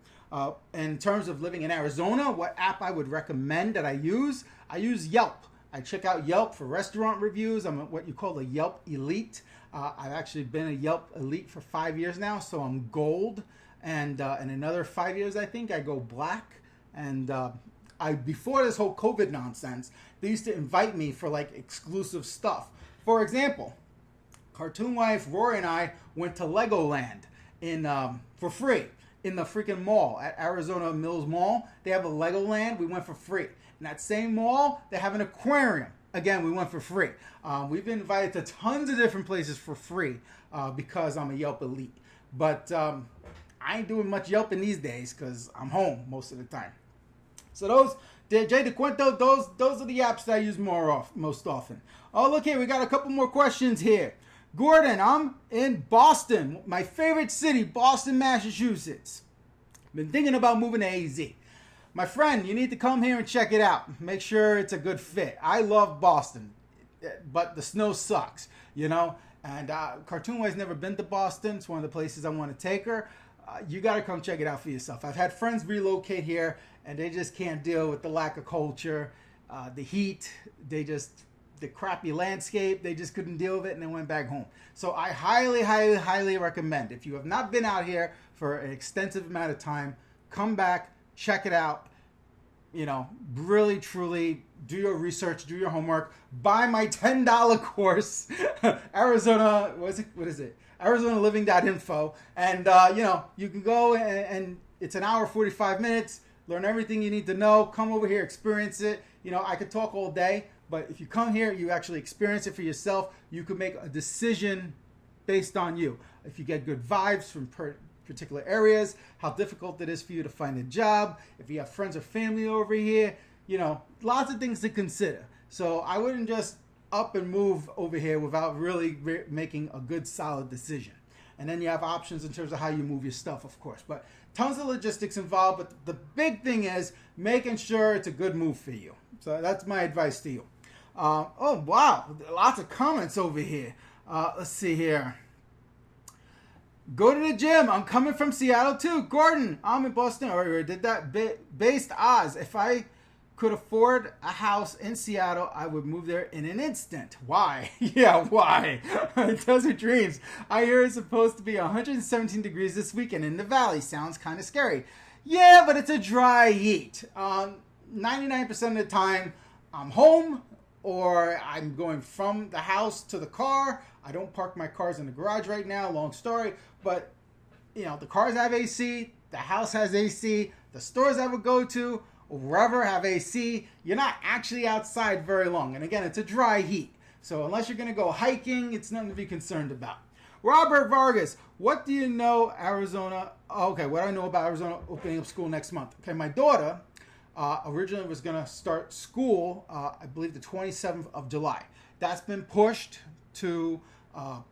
In terms of living in Arizona, what app I would recommend that I use Yelp. I check out Yelp for restaurant reviews. I'm what you call a Yelp Elite. I've actually been a Yelp Elite for 5 years now, so I'm gold. And in another 5 years, I think, I go black. And before this whole COVID nonsense, they used to invite me for like exclusive stuff For example, Cartoon Wife Rory and I went to Legoland for free in the freaking mall at Arizona Mills Mall. They have a Legoland. We went for free. In that same mall, they have an aquarium. Again, we went for free. We've been invited to tons of different places for free because I'm a Yelp elite. But I ain't doing much Yelping these days because I'm home most of the time. So those, Jay DeQuento, those are the apps that I use most often. Oh, look here, we got a couple more questions here. Gordon, I'm in Boston, my favorite city, Boston, Massachusetts. Been thinking about moving to AZ. My friend, you need to come here and check it out. Make sure it's a good fit. I love Boston, but the snow sucks, you know. And Cartoon Wife's never been to Boston. It's one of the places I want to take her. You got to come check it out for yourself. I've had friends relocate here, and they just can't deal with the lack of culture, the heat, the crappy landscape. They just couldn't deal with it, and they went back home. So I highly, highly, highly recommend. If you have not been out here for an extensive amount of time, come back, check it out. You know, really, truly do your research, do your homework, buy my $10 course, Arizona, what is it? ArizonaLiving.info. And, you know, you can go and it's an hour, 45 minutes, learn everything you need to know, come over here, experience it. You know, I could talk all day, but if you come here, you actually experience it for yourself. You can make a decision based on you. If you get good vibes from particular areas, how difficult it is for you to find a job, if you have friends or family over here, you know, lots of things to consider. So I wouldn't just up and move over here without really making a good solid decision. And then you have options in terms of how you move your stuff, of course, but tons of logistics involved. But the big thing is making sure it's a good move for you. So that's my advice to you. Oh wow, lots of comments over here. Let's see here. Go to the gym. I'm coming from Seattle too. Gordon, I'm in Boston. I already did that. Based Oz. If I could afford a house in Seattle, I would move there in an instant. Why? Yeah, why? Desert Dreams. I hear it's supposed to be 117 degrees this weekend in the valley. Sounds kind of scary. Yeah, but it's a dry heat. 99% of the time, I'm home or I'm going from the house to the car. I don't park my cars in the garage right now. Long story. But, you know, the cars have AC. The house has AC. The stores I would go to, wherever, have AC. You're not actually outside very long. And again, it's a dry heat. So unless you're going to go hiking, it's nothing to be concerned about. Robert Vargas, what do you know Arizona? Okay, what do I know about Arizona opening up school next month? Okay, my daughter originally was going to start school, I believe the 27th of July. That's been pushed to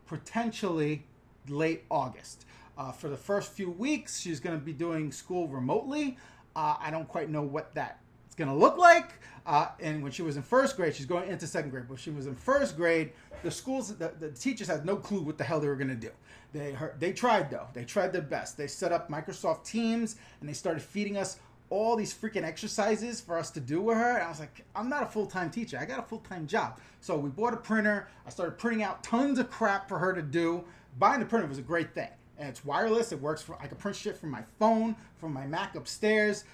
potentially late August. For the first few weeks, she's going to be doing school remotely. I don't quite know what that's going to look like. And when she was in first grade, she's going into second grade. When she was in first grade, the teachers had no clue what the hell they were going to do. They tried though. They tried their best. They set up Microsoft Teams and they started feeding us all these freaking exercises for us to do with her. And I was like, I'm not a full-time teacher. I got a full-time job. So we bought a printer. I started printing out tons of crap for her to do. Buying the printer was a great thing. And it's wireless. It works I can print shit from my phone, from my Mac upstairs,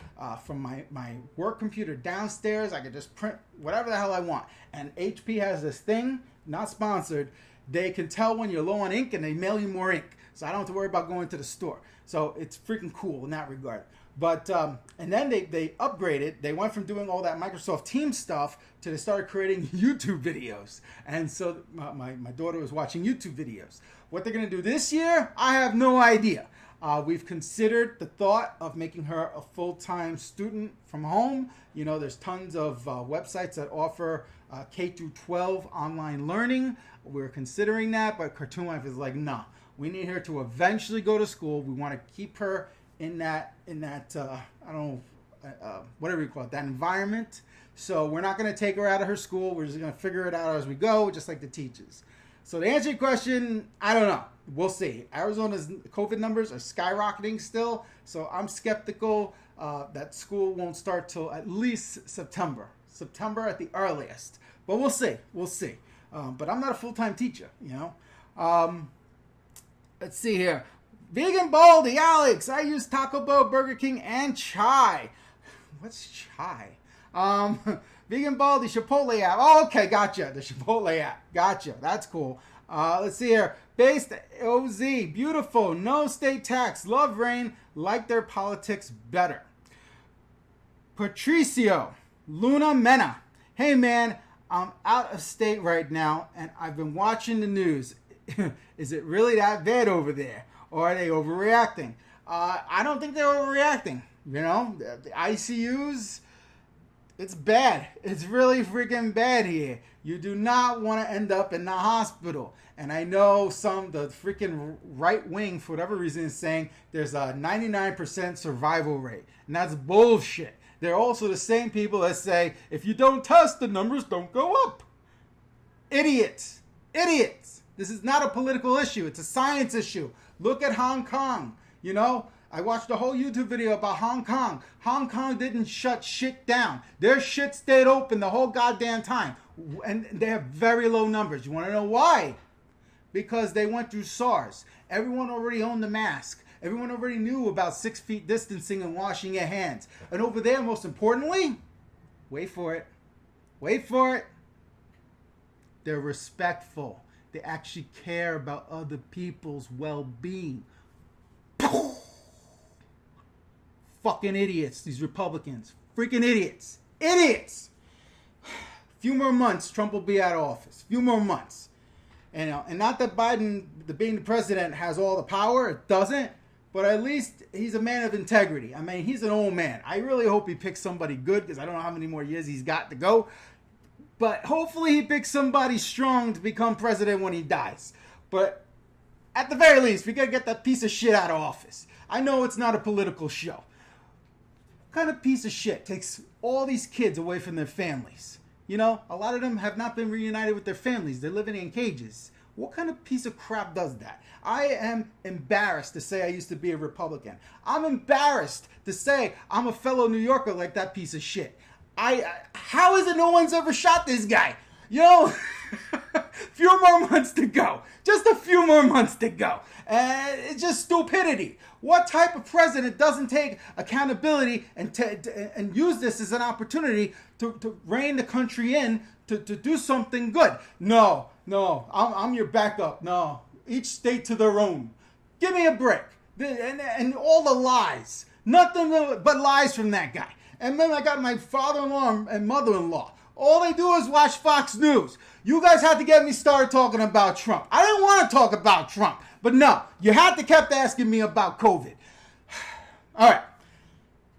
from my work computer downstairs. I could just print whatever the hell I want. And HP has this thing, not sponsored. They can tell when you're low on ink and they mail you more ink. So I don't have to worry about going to the store. So it's freaking cool in that regard. But, and then they upgraded. They went from doing all that Microsoft Teams stuff to they started creating YouTube videos. And so my daughter was watching YouTube videos. What they're going to do this year, I have no idea. We've considered the thought of making her a full-time student from home. You know, there's tons of websites that offer K through 12 online learning. We're considering that, but Cartoon Wife is like, nah. We need her to eventually go to school. We want to keep her in that I don't know, whatever you call it, that environment. So we're not going to take her out of her school. We're just going to figure it out as we go, just like the teachers. So to answer your question, I don't know. We'll see. Arizona's COVID numbers are skyrocketing still, so I'm skeptical that school won't start till at least September at the earliest. But we'll see. We'll see. But I'm not a full-time teacher, you know. Let's see here. Vegan Baldy, Alex. I use Taco Bell, Burger King, and chai. What's chai? Vegan Baldy, Chipotle app. Oh, okay, gotcha. The Chipotle app. Gotcha. That's cool. Let's see here. Based OZ, beautiful. No state tax. Love rain. Like their politics better. Patricio, Luna Mena. Hey man, I'm out of state right now and I've been watching the news. Is it really that bad over there? Or are they overreacting? I don't think they're overreacting. You know, the ICUs, it's bad. It's really freaking bad here. You do not want to end up in the hospital. And I know the freaking right wing, for whatever reason, is saying there's a 99% survival rate. And that's bullshit. They're also the same people that say, if you don't test, the numbers don't go up. Idiots. Idiots. This is not a political issue. It's a science issue. Look at Hong Kong. You know, I watched a whole YouTube video about Hong Kong. Hong Kong didn't shut shit down. Their shit stayed open the whole goddamn time. And they have very low numbers. You want to know why? Because they went through SARS. Everyone already owned the mask. Everyone already knew about 6 feet distancing and washing your hands. And over there, most importantly, wait for it. Wait for it. They're respectful. They actually care about other people's well-being. Fucking idiots, these Republicans. Freaking idiots. Idiots! Few more months, Trump will be out of office. Few more months. And not that Biden, being the president, has all the power. It doesn't. But at least he's a man of integrity. I mean, he's an old man. I really hope he picks somebody good because I don't know how many more years he's got to go. But hopefully he picks somebody strong to become president when he dies. But at the very least, we got to get that piece of shit out of office. I know it's not a political show. What kind of piece of shit takes all these kids away from their families? You know, a lot of them have not been reunited with their families. They're living in cages. What kind of piece of crap does that? I am embarrassed to say I used to be a Republican. I'm embarrassed to say I'm a fellow New Yorker like that piece of shit. How is it no one's ever shot this guy? You know, few more months to go. Just a few more months to go. And it's just stupidity. What type of president doesn't take accountability and use this as an opportunity to rein the country in to do something good? No, I'm your backup. No, each state to their own. Give me a break. And all the lies. Nothing but lies from that guy. And then I got my father-in-law and mother-in-law. All they do is watch Fox News. You guys had to get me started talking about Trump. I didn't want to talk about Trump. But no, you had to kept asking me about COVID. All right.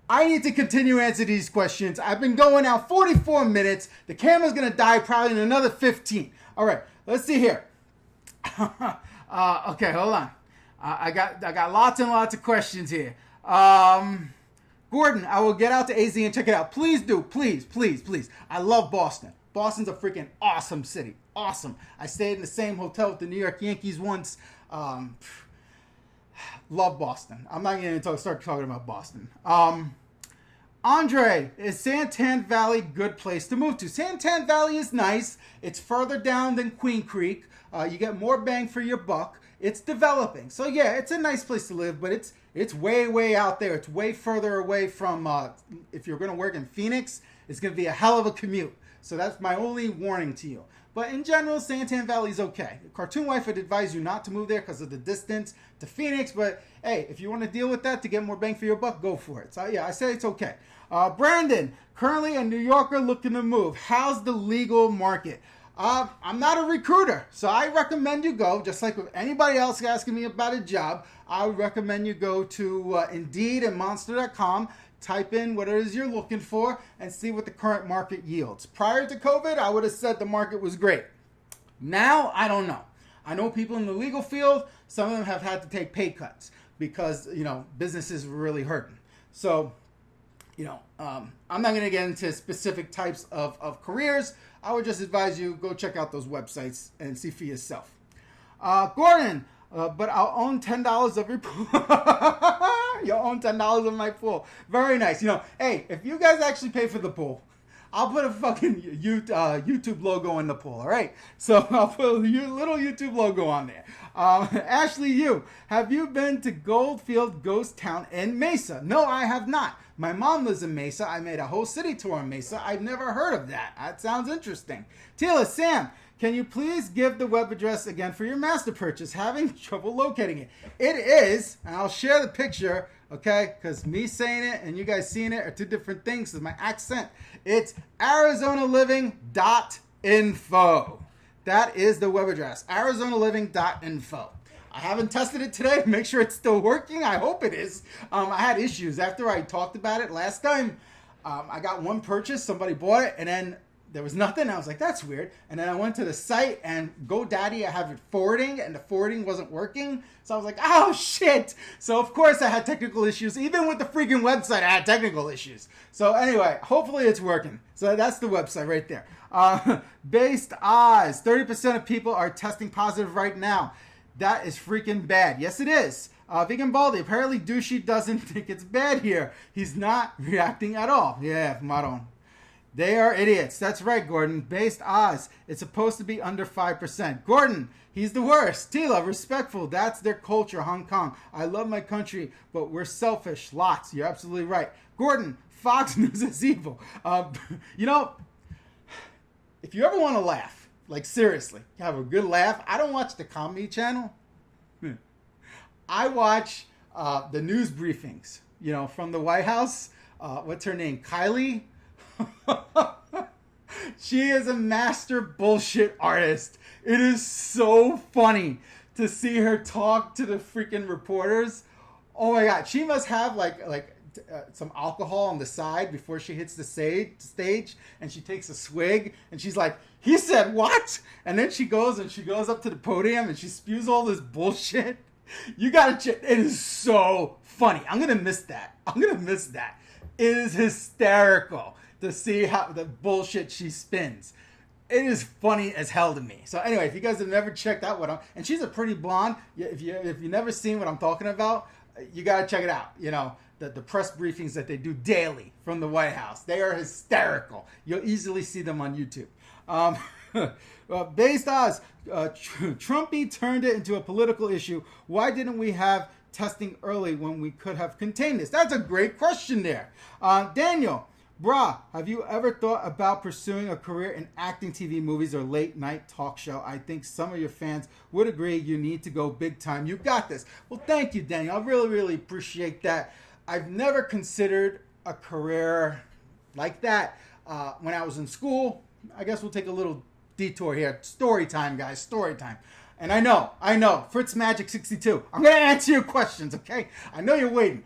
I need to continue answering these questions. I've been going now 44 minutes. The camera's going to die probably in another 15. All right. Let's see here. Okay, hold on. I got lots and lots of questions here. Gordon, I will get out to AZ and check it out. Please do. Please, please, please. I love Boston. Boston's a freaking awesome city. Awesome. I stayed in the same hotel with the New York Yankees once. Love Boston. I'm not going to start talking about Boston. Andre, is Santan Valley a good place to move to? Santan Valley is nice. It's further down than Queen Creek. You get more bang for your buck. It's developing. So yeah, it's a nice place to live, but it's way, way out there. It's way further away from, if you're going to work in Phoenix, it's going to be a hell of a commute. So that's my only warning to you. But in general, Santan Valley's okay. Cartoon Wife would advise you not to move there because of the distance to Phoenix. But hey, if you want to deal with that to get more bang for your buck, go for it. So yeah, I say it's okay. Brandon, currently a New Yorker looking to move. How's the legal market? I'm not a recruiter, so I recommend you go, just like with anybody else asking me about a job, I would recommend you go to Indeed and Monster.com, type in what it is you're looking for, and see what the current market yields. Prior to COVID, I would have said the market was great. Now, I don't know. I know people in the legal field, some of them have had to take pay cuts because, businesses were really hurting. So, I'm not going to get into specific types of careers. I would just advise you go check out those websites and see for yourself. Gordon, but I'll own $10 of your pool. You'll own $10 of my pool. Very nice. Hey, if you guys actually pay for the pool, I'll put a fucking YouTube logo in the poll, all right? So I'll put a little YouTube logo on there. Ashley, have you been to Goldfield Ghost Town in Mesa? No, I have not. My mom lives in Mesa. I made a whole city tour in Mesa. I've never heard of that. That sounds interesting. Tila, Sam, can you please give the web address again for your master purchase? Having trouble locating it. It is, and I'll share the picture, okay? Because me saying it and you guys seeing it are two different things. It's my accent. It's ArizonaLiving.info. That is the web address, ArizonaLiving.info. I haven't tested it today. Make sure it's still working. I hope it is. I had issues after I talked about it last time. I got one purchase. Somebody bought it, and then there was nothing. I was like, that's weird. And then I went to the site, and GoDaddy, I have it forwarding, and the forwarding wasn't working. So I was like, oh, shit. So, of course, I had technical issues. Even with the freaking website, I had technical issues. So, anyway, hopefully it's working. So, that's the website right there. Based Oz, 30% of people are testing positive right now. That is freaking bad. Yes, it is. Vegan Baldy, apparently Douchey doesn't think it's bad here. He's not reacting at all. Yeah, Maron. They are idiots. That's right, Gordon. Based Oz, it's supposed to be under 5%. Gordon, he's the worst. Tila, respectful. That's their culture, Hong Kong. I love my country, but we're selfish. Lots. You're absolutely right. Gordon, Fox News is evil. You know, if you ever want to laugh, like seriously, have a good laugh, I don't watch the Comedy Channel. I watch the news briefings, you know, from the White House. What's her name? Kylie? She is a master bullshit artist. It is so funny to see her talk to the freaking reporters. Oh my god, she must have like some alcohol on the side before she hits the stage, and she takes a swig, and she's like, "He said what?" And then she goes up to the podium and she spews all this bullshit. You gotta check. It is so funny. I'm gonna miss that. It is hysterical to see how the bullshit she spins. It is funny as hell to me. So anyway, if you guys have never checked out and she's a pretty blonde. If you've never seen what I'm talking about, you gotta check it out. You know, the press briefings that they do daily from the White House. They are hysterical. You'll easily see them on YouTube. Based Oz, Trumpy turned it into a political issue. Why didn't we have testing early when we could have contained this? That's a great question there. Daniel, brah, have you ever thought about pursuing a career in acting, TV, movies, or late night talk show? I think some of your fans would agree you need to go big time. You got this. Well, thank you, Daniel. I really, really appreciate that. I've never considered a career like that when I was in school. I guess we'll take a little detour here. Story time, guys. Story time. And I know. Fritz Magic 62. I'm going to answer your questions, okay? I know you're waiting.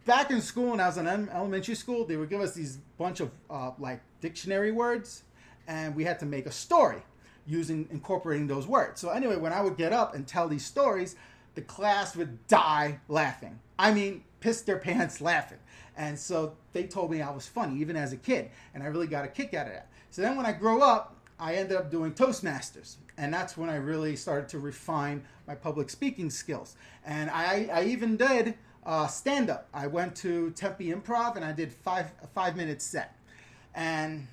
Back in school, when I was in elementary school, they would give us these bunch of like dictionary words, and we had to make a story incorporating those words. So anyway, when I would get up and tell these stories, the class would die laughing. I mean, piss their pants laughing. And so they told me I was funny, even as a kid, and I really got a kick out of that. So then when I grew up, I ended up doing Toastmasters, and that's when I really started to refine my public speaking skills. And I even did stand-up. I went to Tempe Improv, and I did a 5-minute set. And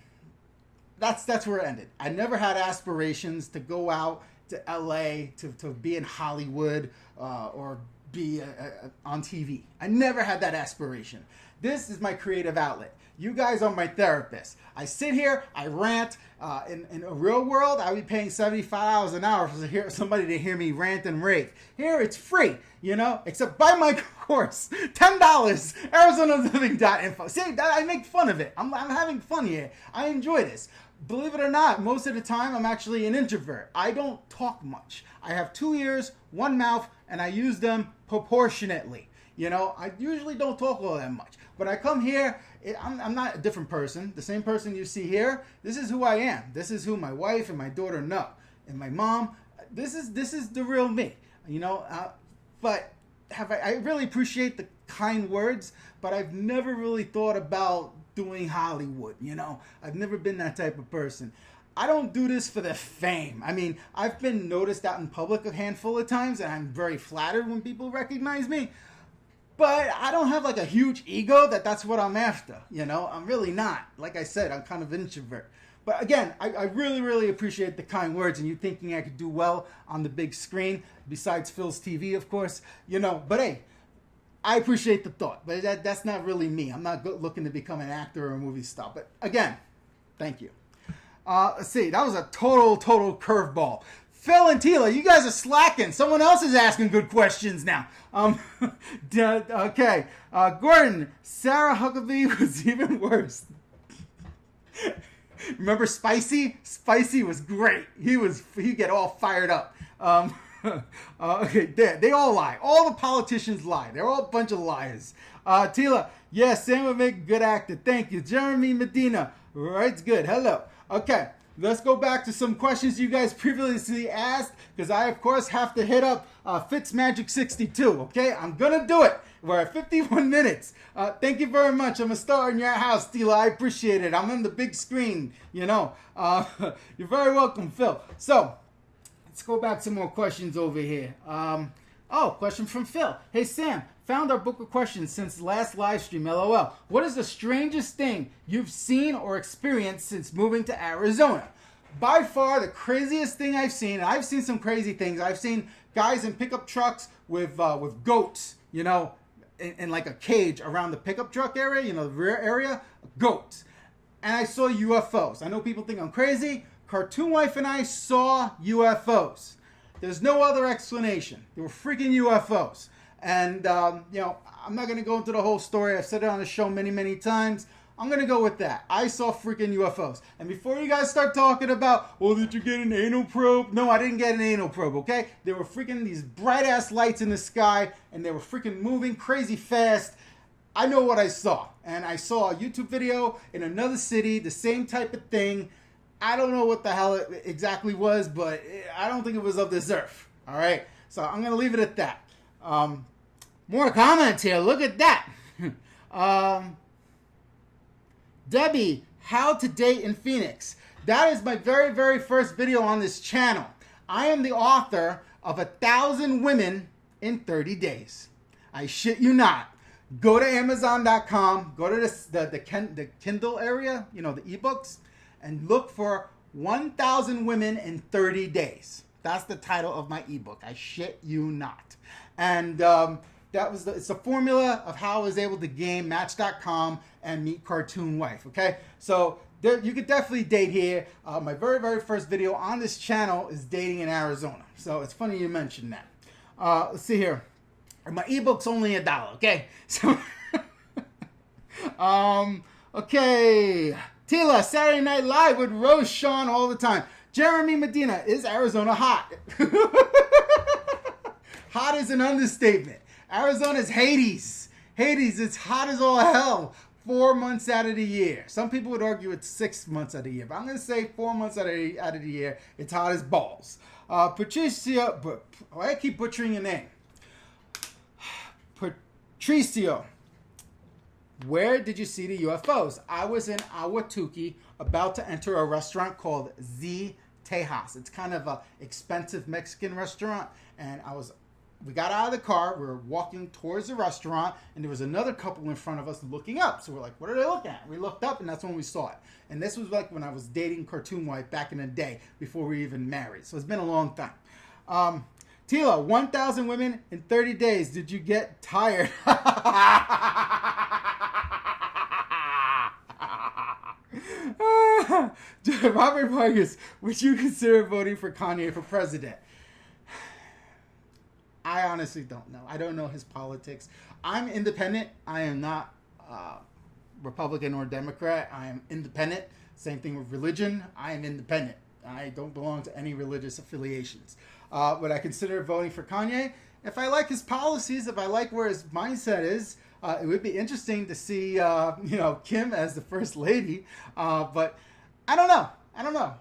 that's where it ended. I never had aspirations to go out to LA, to be in Hollywood, or be on TV. I never had that aspiration. This is my creative outlet. You guys are my therapists. I sit here, I rant. In a real world, I would be paying $75 an hour for somebody to hear me rant and rave. Here, it's free, you know, except buy my course. $10, ArizonaLiving.info. See, I make fun of it. I'm having fun here. I enjoy this. Believe it or not, most of the time, I'm actually an introvert. I don't talk much. I have 2 ears, 1 mouth, and I use them proportionately. You know, I usually don't talk all that much. When I come here, I'm not a different person. The same person you see here, this is who I am. This is who my wife and my daughter know. And my mom, this is the real me. You know, but I really appreciate the kind words, but I've never really thought about doing Hollywood, you know. I've never been that type of person. I don't do this for the fame. I mean, I've been noticed out in public a handful of times, and I'm very flattered when people recognize me. But I don't have like a huge ego that's what I'm after. I'm really not. Like I said, I'm kind of an introvert. But again, I really, really appreciate the kind words and you thinking I could do well on the big screen, besides Phil's TV, of course. But hey, I appreciate the thought. But that's not really me. I'm not looking to become an actor or a movie star. But again, thank you. Let's see. That was a total curveball. Phil and Tila, you guys are slacking. Someone else is asking good questions now. Okay. Gordon, Sarah Huckabee was even worse. Remember Spicy? Spicy was great. He get all fired up. Okay, they all lie. All the politicians lie. They're all a bunch of liars. Tila, yes, Sam would make a good actor. Thank you. Jeremy Medina, right, good. Hello. Okay, let's go back to some questions you guys previously asked, because I, of course, have to hit up Fitzmagic62, okay? I'm going to do it. We're at 51 minutes. Thank you very much. I'm a star in your house, Tila. I appreciate it. I'm on the big screen, You're very welcome, Phil. So, let's go back to some more questions over here. Question from Phil. Hey, Sam, found our book of questions since last live stream, LOL. What is the strangest thing you've seen or experienced since moving to Arizona? By far, the craziest thing I've seen, and I've seen some crazy things. I've seen guys in pickup trucks with goats, in like a cage around the pickup truck area, the rear area, goats. And I saw UFOs. I know people think I'm crazy. Cartoon Wife and I saw UFOs. There's no other explanation. They were freaking UFOs. And, I'm not going to go into the whole story. I've said it on the show many, many times. I'm going to go with that. I saw freaking UFOs. And before you guys start talking about, did you get an anal probe? No, I didn't get an anal probe, okay? There were freaking these bright-ass lights in the sky, and they were freaking moving crazy fast. I know what I saw. And I saw a YouTube video in another city, the same type of thing. I don't know what the hell it exactly was, but I don't think it was of this earth. All right? So I'm going to leave it at that. More comments here. Look at that. Debbie, how to date in Phoenix. That is my very, very first video on this channel. I am the author of 1,000 Women in 30 Days. I shit you not. Go to Amazon.com, go to the Kindle area, the ebooks, and look for 1,000 Women in 30 Days. That's the title of my ebook. I shit you not. And it's a formula of how I was able to game Match.com and meet Cartoon Wife. Okay, so you could definitely date here. My very, very first video on this channel is dating in Arizona. So it's funny you mentioned that. Let's see here. My ebook's only $1. Okay, so okay. Tila, Saturday Night Live would roast Sean all the time. Jeremy Medina, is Arizona hot? Hot is an understatement. Arizona's Hades. Hades, it's hot as all hell 4 months out of the year. Some people would argue it's 6 months out of the year, but I'm going to say 4 months out of the year, it's hot as balls. Patricia, I keep butchering your name. Patricio, where did you see the UFOs? I was in Ahwatukee, about to enter a restaurant called Z Tejas. It's kind of an expensive Mexican restaurant, and we got out of the car, we were walking towards the restaurant, and there was another couple in front of us looking up. So we're like, what are they looking at? We looked up, and that's when we saw it. And this was like when I was dating Cartoon Wife back in the day, before we even married. So it's been a long time. Tila, 1,000 women in 30 days. Did you get tired? Robert Vargas, would you consider voting for Kanye for president? I honestly don't know. I don't know his politics. I'm independent. I am not Republican or Democrat. I am independent. Same thing with religion. I am independent. I don't belong to any religious affiliations. Would I consider voting for Kanye? If I like his policies, if I like where his mindset is, it would be interesting to see, Kim as the first lady. But I don't know.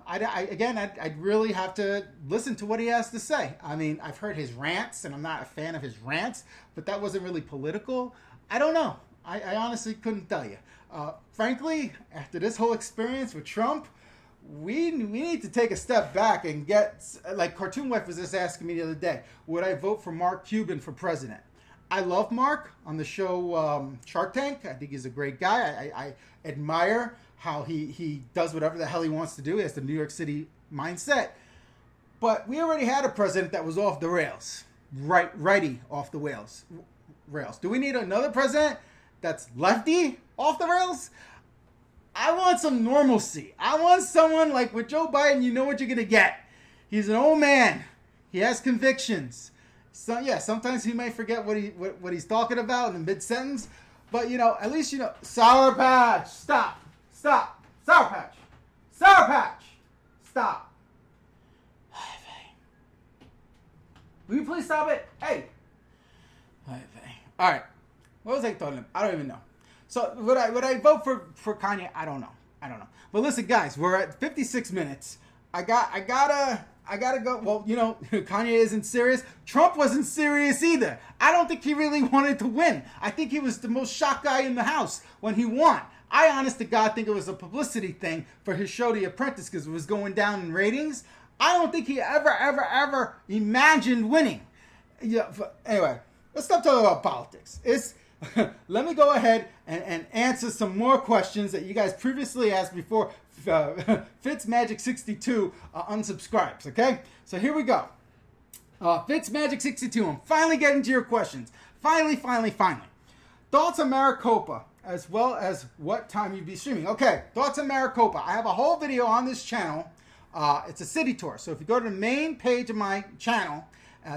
I'd really have to listen to what he has to say. I mean, I've heard his rants, and I'm not a fan of his rants, but that wasn't really political. I don't know. I honestly couldn't tell you. Frankly, after this whole experience with Trump, we need to take a step back and get, like Cartoon Wife was just asking me the other day, would I vote for Mark Cuban for president? I love Mark on the show Shark Tank. I think he's a great guy. I admire how he does whatever the hell he wants to do. He has the New York City mindset. But we already had a president that was off the rails. Righty off the rails. Do we need another president that's lefty off the rails? I want some normalcy. I want someone like with Joe Biden, you know what you're going to get. He's an old man. He has convictions. So yeah, sometimes he may forget what he's talking about in the mid-sentence. But, at least, Sour Patch. Stop. Sour Patch. Stop. Will you please stop it? Hey. All right. What was I talking about? I don't even know. So would I vote for Kanye? I don't know. But listen, guys, we're at 56 minutes. I gotta go. Well, Kanye isn't serious. Trump wasn't serious either. I don't think he really wanted to win. I think he was the most shocked guy in the house when he won. I, honest to God, think it was a publicity thing for his show, The Apprentice, because it was going down in ratings. I don't think he ever imagined winning. Yeah. Anyway, let's stop talking about politics. Let me go ahead and answer some more questions that you guys previously asked before Fitzmagic62 unsubscribes, okay? So here we go. Fitzmagic62, I'm finally getting to your questions. Finally. Thoughts on Maricopa, as well as what time you'd be streaming. Okay, thoughts on Maricopa. I have a whole video on this channel. It's a city tour. So if you go to the main page of my channel,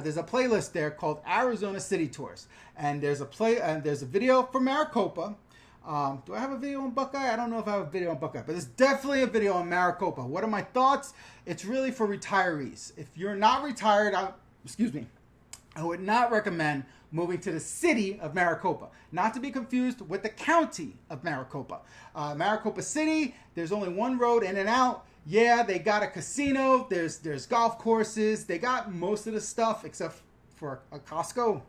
there's a playlist there called Arizona City Tours. And there's a video for Maricopa. Do I have a video on Buckeye? I don't know if I have a video on Buckeye, but there's definitely a video on Maricopa. What are my thoughts? It's really for retirees. If you're not retired, I would not recommend moving to the city of Maricopa. Not to be confused with the county of Maricopa. Maricopa City, there's only one road in and out. Yeah, they got a casino. There's golf courses. They got most of the stuff except for a Costco.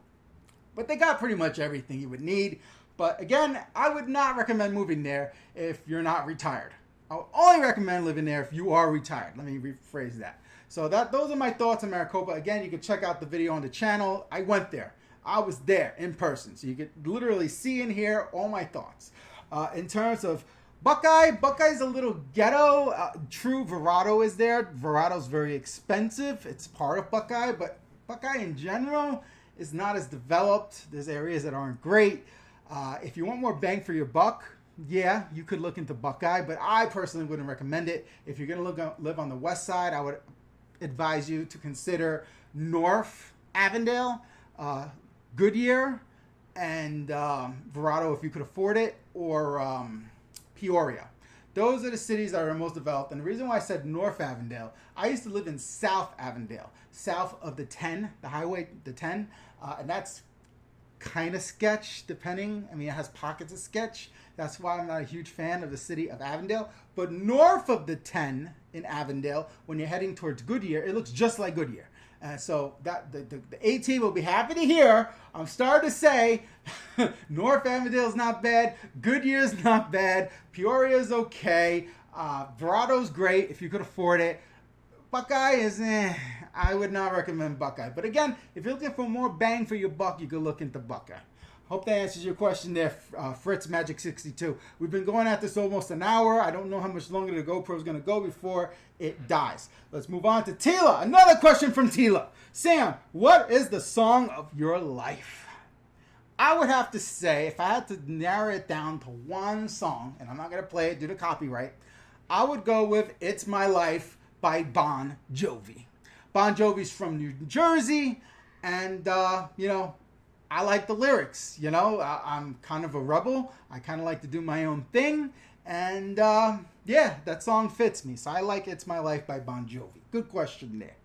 But they got pretty much everything you would need. But again, I would not recommend moving there if you're not retired. I would only recommend living there if you are retired. Let me rephrase that. So those are my thoughts on Maricopa. Again, you can check out the video on the channel. I went there. I was there in person. So you could literally see and hear all my thoughts. In terms of Buckeye's a little ghetto. True, Verrado is there. Verrado's very expensive. It's part of Buckeye, but Buckeye in general is not as developed. There's areas that aren't great. If you want more bang for your buck, yeah, you could look into Buckeye, but I personally wouldn't recommend it. If you're going to live on the west side, I would advise you to consider North Avondale, Goodyear, and Verrado if you could afford it, or Peoria. Those are the cities that are most developed. And the reason why I said North Avondale, I used to live in South Avondale, south of the 10, the highway, the 10, and that's kind of sketch, depending. I mean, it has pockets of sketch. That's why I'm not a huge fan of the city of Avondale. But north of the 10 in Avondale, when you're heading towards Goodyear, it looks just like Goodyear. So that the AT will be happy to hear. I'm starting to say North Avondale's not bad. Goodyear's not bad. Peoria's okay. Verrado's great if you could afford it. Buckeye is I would not recommend Buckeye. But again, if you're looking for more bang for your buck, you could look into Buckeye. Hope that answers your question there, Fritz Magic 62. We've been going at this almost an hour. I don't know how much longer the GoPro is going to go before it dies. Let's move on to Tila. Another question from Tila. Sam, what is the song of your life? I would have to say, if I had to narrow it down to one song, and I'm not going to play it due to copyright, I would go with It's My Life by Bon Jovi. Bon Jovi's from New Jersey, and, I like the lyrics, I'm kind of a rebel. I kind of like to do my own thing. And, that song fits me. So I like It's My Life by Bon Jovi. Good question there.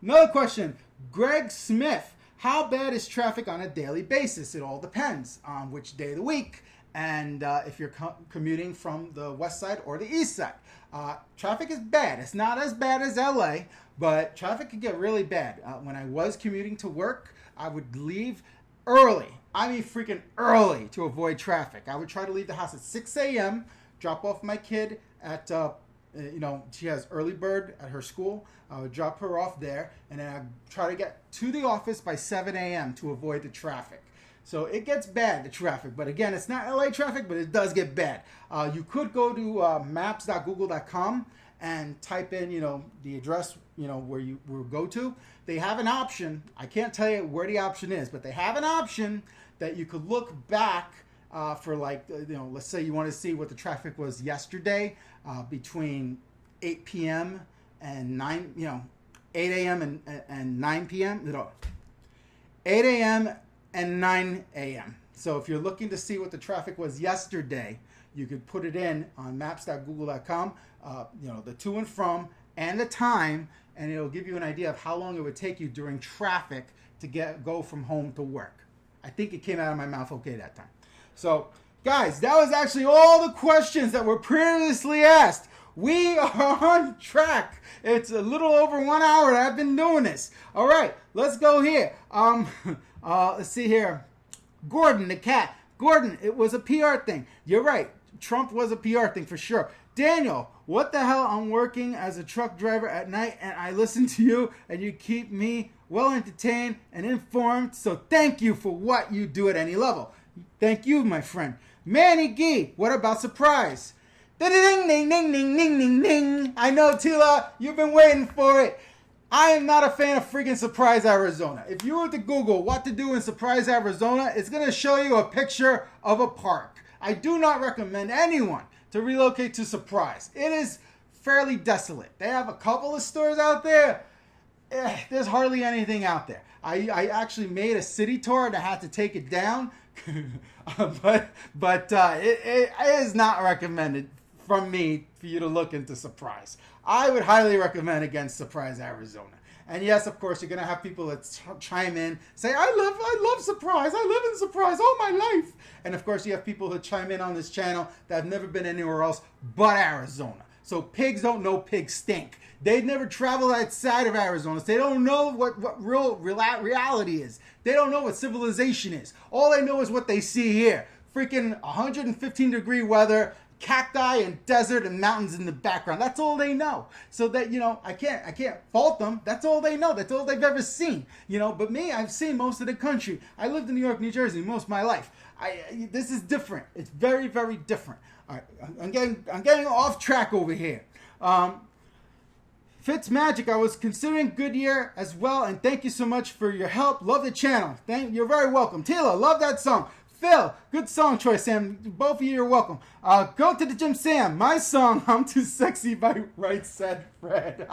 Another question. Greg Smith. How bad is traffic on a daily basis? It all depends on which day of the week and if you're commuting from the west side or the east side. Traffic is bad. It's not as bad as LA, but traffic can get really bad. When I was commuting to work, I would leave early. I mean freaking early to avoid traffic. I would try to leave the house at 6 a.m., drop off my kid at, she has early bird at her school. I would drop her off there, and then I'd try to get to the office by 7 a.m. to avoid the traffic. So it gets bad, the traffic. But again, it's not LA traffic, but it does get bad. You could go to maps.google.com and type in, the address, where you will go to. They have an option. I can't tell you where the option is, but they have an option that you could look back for let's say you want to see what the traffic was yesterday between 8 p.m. and 8 a.m. and 9 p.m. 8 a.m. and 9 a.m. So if you're looking to see what the traffic was yesterday, you could put it in on maps.google.com, the to and from and the time, and it'll give you an idea of how long it would take you during traffic to go from home to work. I think it came out of my mouth okay that time. So, guys, that was actually all the questions that were previously asked. We are on track. It's a little over 1 hour that I've been doing this. All right, let's go here. Let's see here. Gordon, the cat. Gordon, it was a PR thing. You're right. Trump was a PR thing for sure. Daniel, what the hell? I'm working as a truck driver at night and I listen to you and you keep me well entertained and informed. So thank you for what you do at any level. Thank you, my friend. Manny Gee, what about surprise? Ding, ding, ding, ding, ding, ding, ding, ding. I know, Tila, you've been waiting for it. I am not a fan of freaking Surprise, Arizona. If you were to Google what to do in Surprise, Arizona, it's going to show you a picture of a park. I do not recommend anyone to relocate to Surprise. It is fairly desolate. They have a couple of stores out there. There's hardly anything out there. I actually made a city tour and I had to take it down. but it is not recommended from me for you to look into Surprise. I would highly recommend against Surprise, Arizona. And yes, of course, you're going to have people that chime in, say, I love Surprise. I live in Surprise all my life. And of course, you have people who chime in on this channel that have never been anywhere else but Arizona. So pigs don't know pigs stink. They've never traveled outside of Arizona. So they don't know what real reality is. They don't know what civilization is. All they know is what they see here. Freaking 115-degree weather, cacti and desert and mountains in the background. That's all they know. So that, I can't fault them. That's all they know. That's all they've ever seen. But me, I've seen most of the country. I lived in New York, New Jersey most of my life. This is different. It's very, very different. All right, I'm getting off track over here. Fitz Magic, I was considering Goodyear as well, and thank you so much for your help. Love the channel. You're very welcome. Tila, love that song. Phil, good song choice, Sam. Both of you are welcome. Go to the gym, Sam. My song, I'm Too Sexy by Right Said Fred.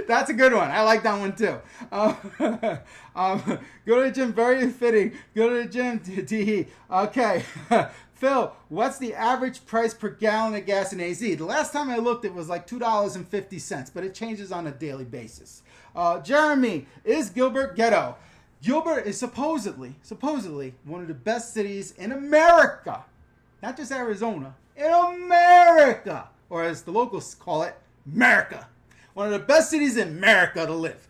That's a good one. I like that one too. Go to the gym, very fitting. Go to the gym, tee. Okay. Phil, what's the average price per gallon of gas in AZ? The last time I looked, it was like $2.50, but it changes on a daily basis. Jeremy, is Gilbert ghetto? Gilbert is supposedly one of the best cities in America. Not just Arizona, in America. Or as the locals call it, America. One of the best cities in America to live.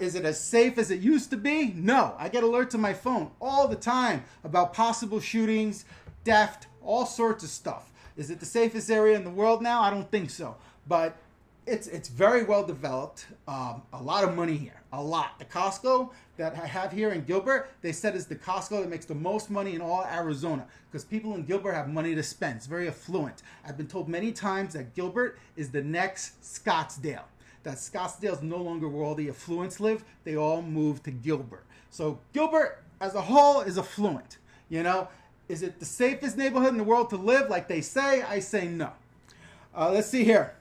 Is it as safe as it used to be? No. I get alerts on my phone all the time about possible shootings, theft, all sorts of stuff. Is it the safest area in the world now? I don't think so. But it's very well developed. A lot of money here. A lot. The Costco that I have here in Gilbert, they said is the Costco that makes the most money in all Arizona because people in Gilbert have money to spend. It's very affluent. I've been told many times that Gilbert is the next Scottsdale. That Scottsdale is no longer where all the affluents live. They all moved to Gilbert. So Gilbert as a whole is affluent. Is it the safest neighborhood in the world to live like they say? I say no. Let's see here.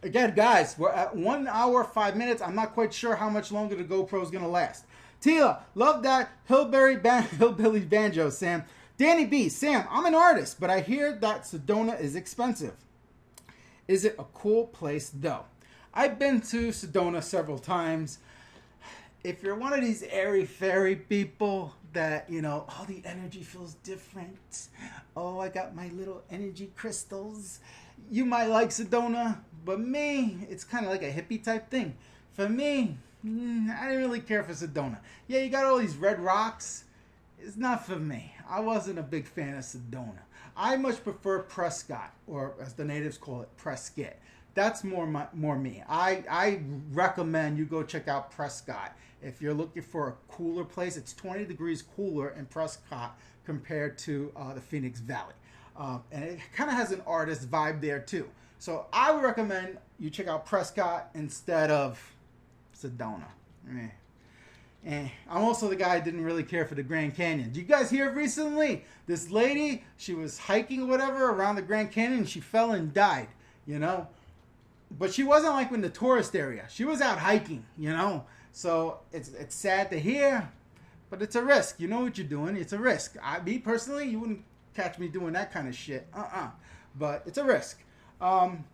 Again, guys, we're at 1 hour, 5 minutes. I'm not quite sure how much longer the GoPro is going to last. Tila, love that hillbilly banjo, Sam. Danny B, Sam, I'm an artist, but I hear that Sedona is expensive. Is it a cool place, though? I've been to Sedona several times. If you're one of these airy-fairy people that, oh, the energy feels different. Oh, I got my little energy crystals. You might like Sedona, but me, it's kind of like a hippie type thing. For me, I didn't really care for Sedona. Yeah, you got all these red rocks. It's not for me. I wasn't a big fan of Sedona. I much prefer Prescott, or as the natives call it, Prescott. That's more me. I recommend you go check out Prescott. If you're looking for a cooler place, it's 20 degrees cooler in Prescott compared to the Phoenix Valley. And it kind of has an artist vibe there too. So I would recommend you check out Prescott instead of Sedona. And I'm also the guy who didn't really care for the Grand Canyon. Did you guys hear recently? This lady, she was hiking or whatever around the Grand Canyon and she fell and died, you know? But she wasn't like in the tourist area. She was out hiking, you know? So it's sad to hear, but it's a risk. You know what you're doing. It's a risk. Me personally, you wouldn't catch me doing that kind of shit. But it's a risk. I'm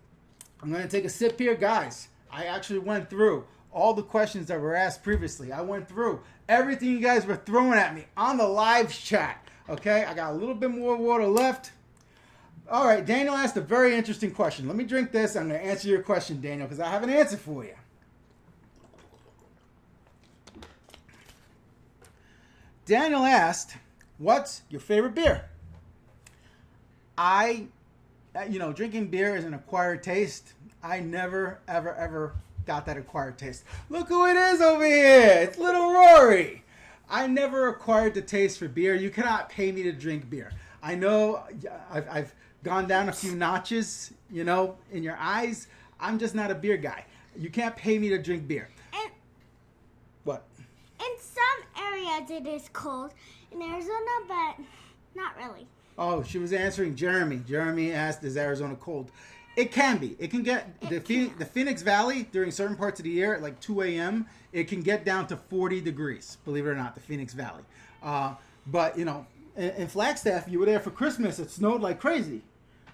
going to take a sip here. Guys, I actually went through all the questions that were asked previously. I went through everything you guys were throwing at me on the live chat. Okay, I got a little bit more water left. All right, Daniel asked a very interesting question. Let me drink this. I'm going to answer your question, Daniel, because I have an answer for you. Daniel asked, what's your favorite beer? Drinking beer is an acquired taste. I never, ever, ever got that acquired taste. Look who it is over here. It's little Rory. I never acquired the taste for beer. You cannot pay me to drink beer. I know I've gone down a few notches, you know, in your eyes. I'm just not a beer guy. You can't pay me to drink beer. And what? In some areas it is cold. In Arizona, but not really. Oh, she was answering Jeremy. Jeremy asked, is Arizona cold? It can be. It can get, the Phoenix Valley, during certain parts of the year, at like 2 a.m., it can get down to 40 degrees, believe it or not, the Phoenix Valley. But, you know, in Flagstaff, you were there for Christmas. It snowed like crazy.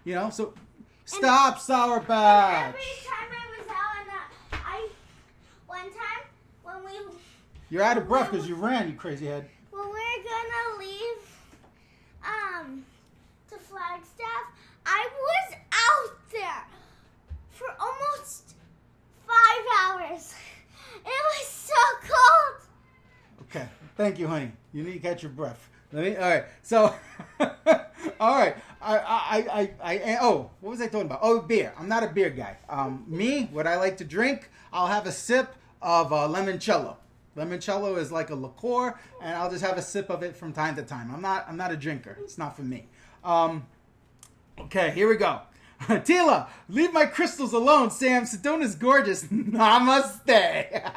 You know, so stop, Sour Patch. Every time I was out, one time when we... You're out of breath because you ran, you crazy head. When we're going to leave to Flagstaff, I was out there for almost 5 hours. It was so cold. Okay, thank you, honey. You need to catch your breath. All right. So, all right. What was I talking about? Oh, beer. I'm not a beer guy. What I like to drink, I'll have a sip of limoncello. Limoncello is like a liqueur, and I'll just have a sip of it from time to time. I'm not a drinker. It's not for me. Okay, here we go. Tila, leave my crystals alone, Sam. Sedona's gorgeous. Namaste.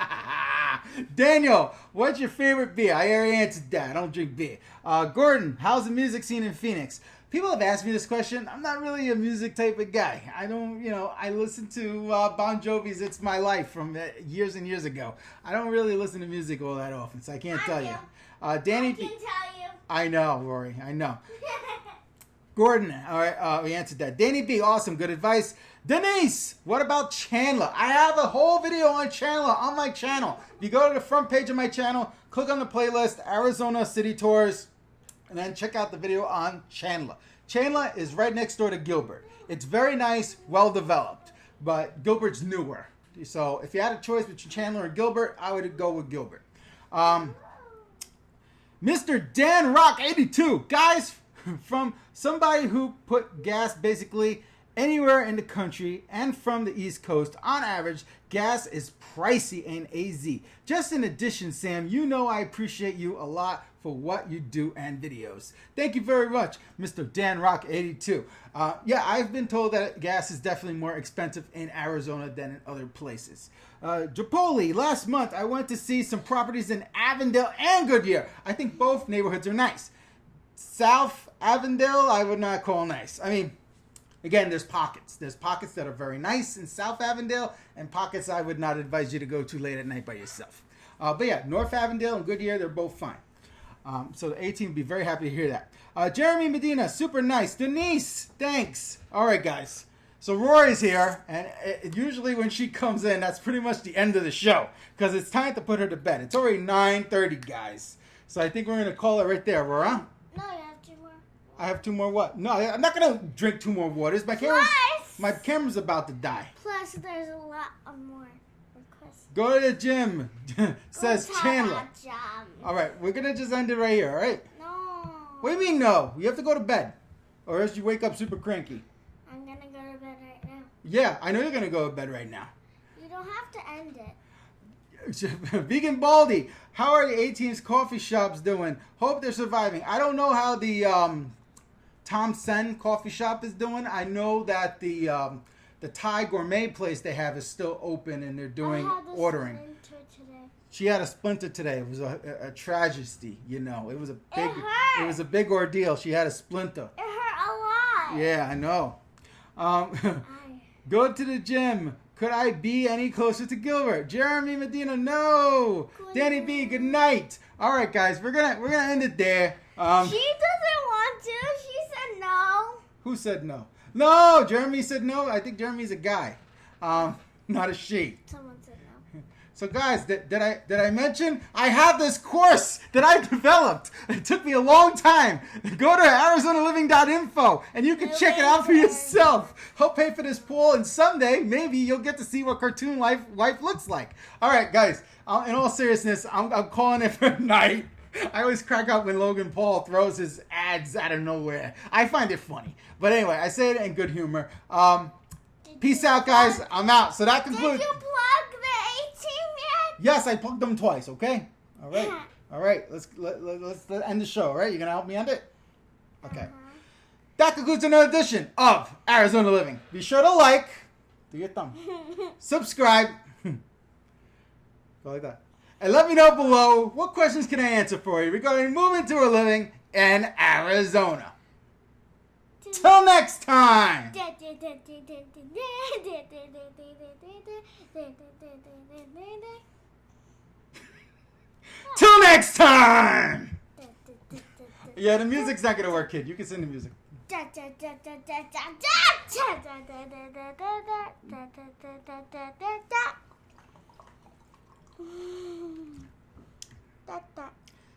Daniel, what's your favorite beer? I already answered that. I don't drink beer. Gordon, how's the music scene in Phoenix? People have asked me this question. I'm not really a music type of guy. I don't, I listen to Bon Jovi's It's My Life from years and years ago. I don't really listen to music all that often, so I can't tell you. Danny, I can tell you. I know, Rory. I know. Gordon, all right, we answered that. Danny B, awesome, good advice. Denise, what about Chandler? I have a whole video on Chandler on my channel. If you go to the front page of my channel, click on the playlist, Arizona City Tours, and then check out the video on Chandler. Chandler is right next door to Gilbert. It's very nice, well developed, but Gilbert's newer. So if you had a choice between Chandler and Gilbert, I would go with Gilbert. Mr. Dan Rock 82, guys, from somebody who put gas basically anywhere in the country and from the East Coast, on average, gas is pricey in AZ. Just in addition, Sam, I appreciate you a lot for what you do and videos. Thank you very much, Mr. Dan Rock 82. I've been told that gas is definitely more expensive in Arizona than in other places. Japoli, last month I went to see some properties in Avondale and Goodyear. I think both neighborhoods are nice. South Avondale, I would not call nice. I mean, again, there's pockets. There's pockets that are very nice in South Avondale, and pockets I would not advise you to go to late at night by yourself. North Avondale and Goodyear, they're both fine. So the A-team would be very happy to hear that. Jeremy Medina, super nice. Denise, thanks. All right, guys. So Rory's here, and usually when she comes in, that's pretty much the end of the show, because it's time to put her to bed. It's already 9:30, guys. So I think we're going to call it right there, Rory. No, you have 2 more. I have 2 more what? No, I'm not going to drink 2 more waters. My camera's about to die. Plus, there's a lot of more requests. Go to the gym, says Chandler. All right, we're going to just end it right here, all right? No. What do you mean no? You have to go to bed, or else you wake up super cranky. I'm going to go to bed right now. Yeah, I know you're going to go to bed right now. You don't have to end it. Vegan Baldy, how are the A-Team's coffee shops doing? Hope they're surviving. I don't know how the Tom Sen coffee shop is doing. I know that the Thai gourmet place they have is still open and they're doing ordering. She had a splinter today. It was a tragedy, you know. It was a big ordeal. She had a splinter. It hurt a lot. Yeah, I know. Go to the gym. Could I be any closer to Gilbert? Jeremy Medina, no. Danny B, good night. All right, guys, we're gonna end it there. She doesn't want to. She said no. Who said no? No, Jeremy said no. I think Jeremy's a guy, not a she. Someone said no. So guys, did I mention I have this course that I developed? It took me a long time. Go to ArizonaLiving.info and you can check it out for yourself. I'll pay for this pool and someday maybe you'll get to see what cartoon life looks like. All right, guys. In all seriousness, I'm calling it for night. I always crack up when Logan Paul throws his ads out of nowhere. I find it funny. But anyway, I say it in good humor. Peace out, guys. I'm out. So that concludes. Did you plug the A-Team yet? Yes, I plugged them twice. Okay. All right. All right. Let's end the show. All right. You gonna help me end it? Okay. That concludes another edition of Arizona Living. Be sure to like. Do your thumb. Subscribe. Go like that. And let me know below what questions can I answer for you regarding moving to a living in Arizona. Till next time. Till next time. Yeah, the music's not gonna work, kid. You can sing the music.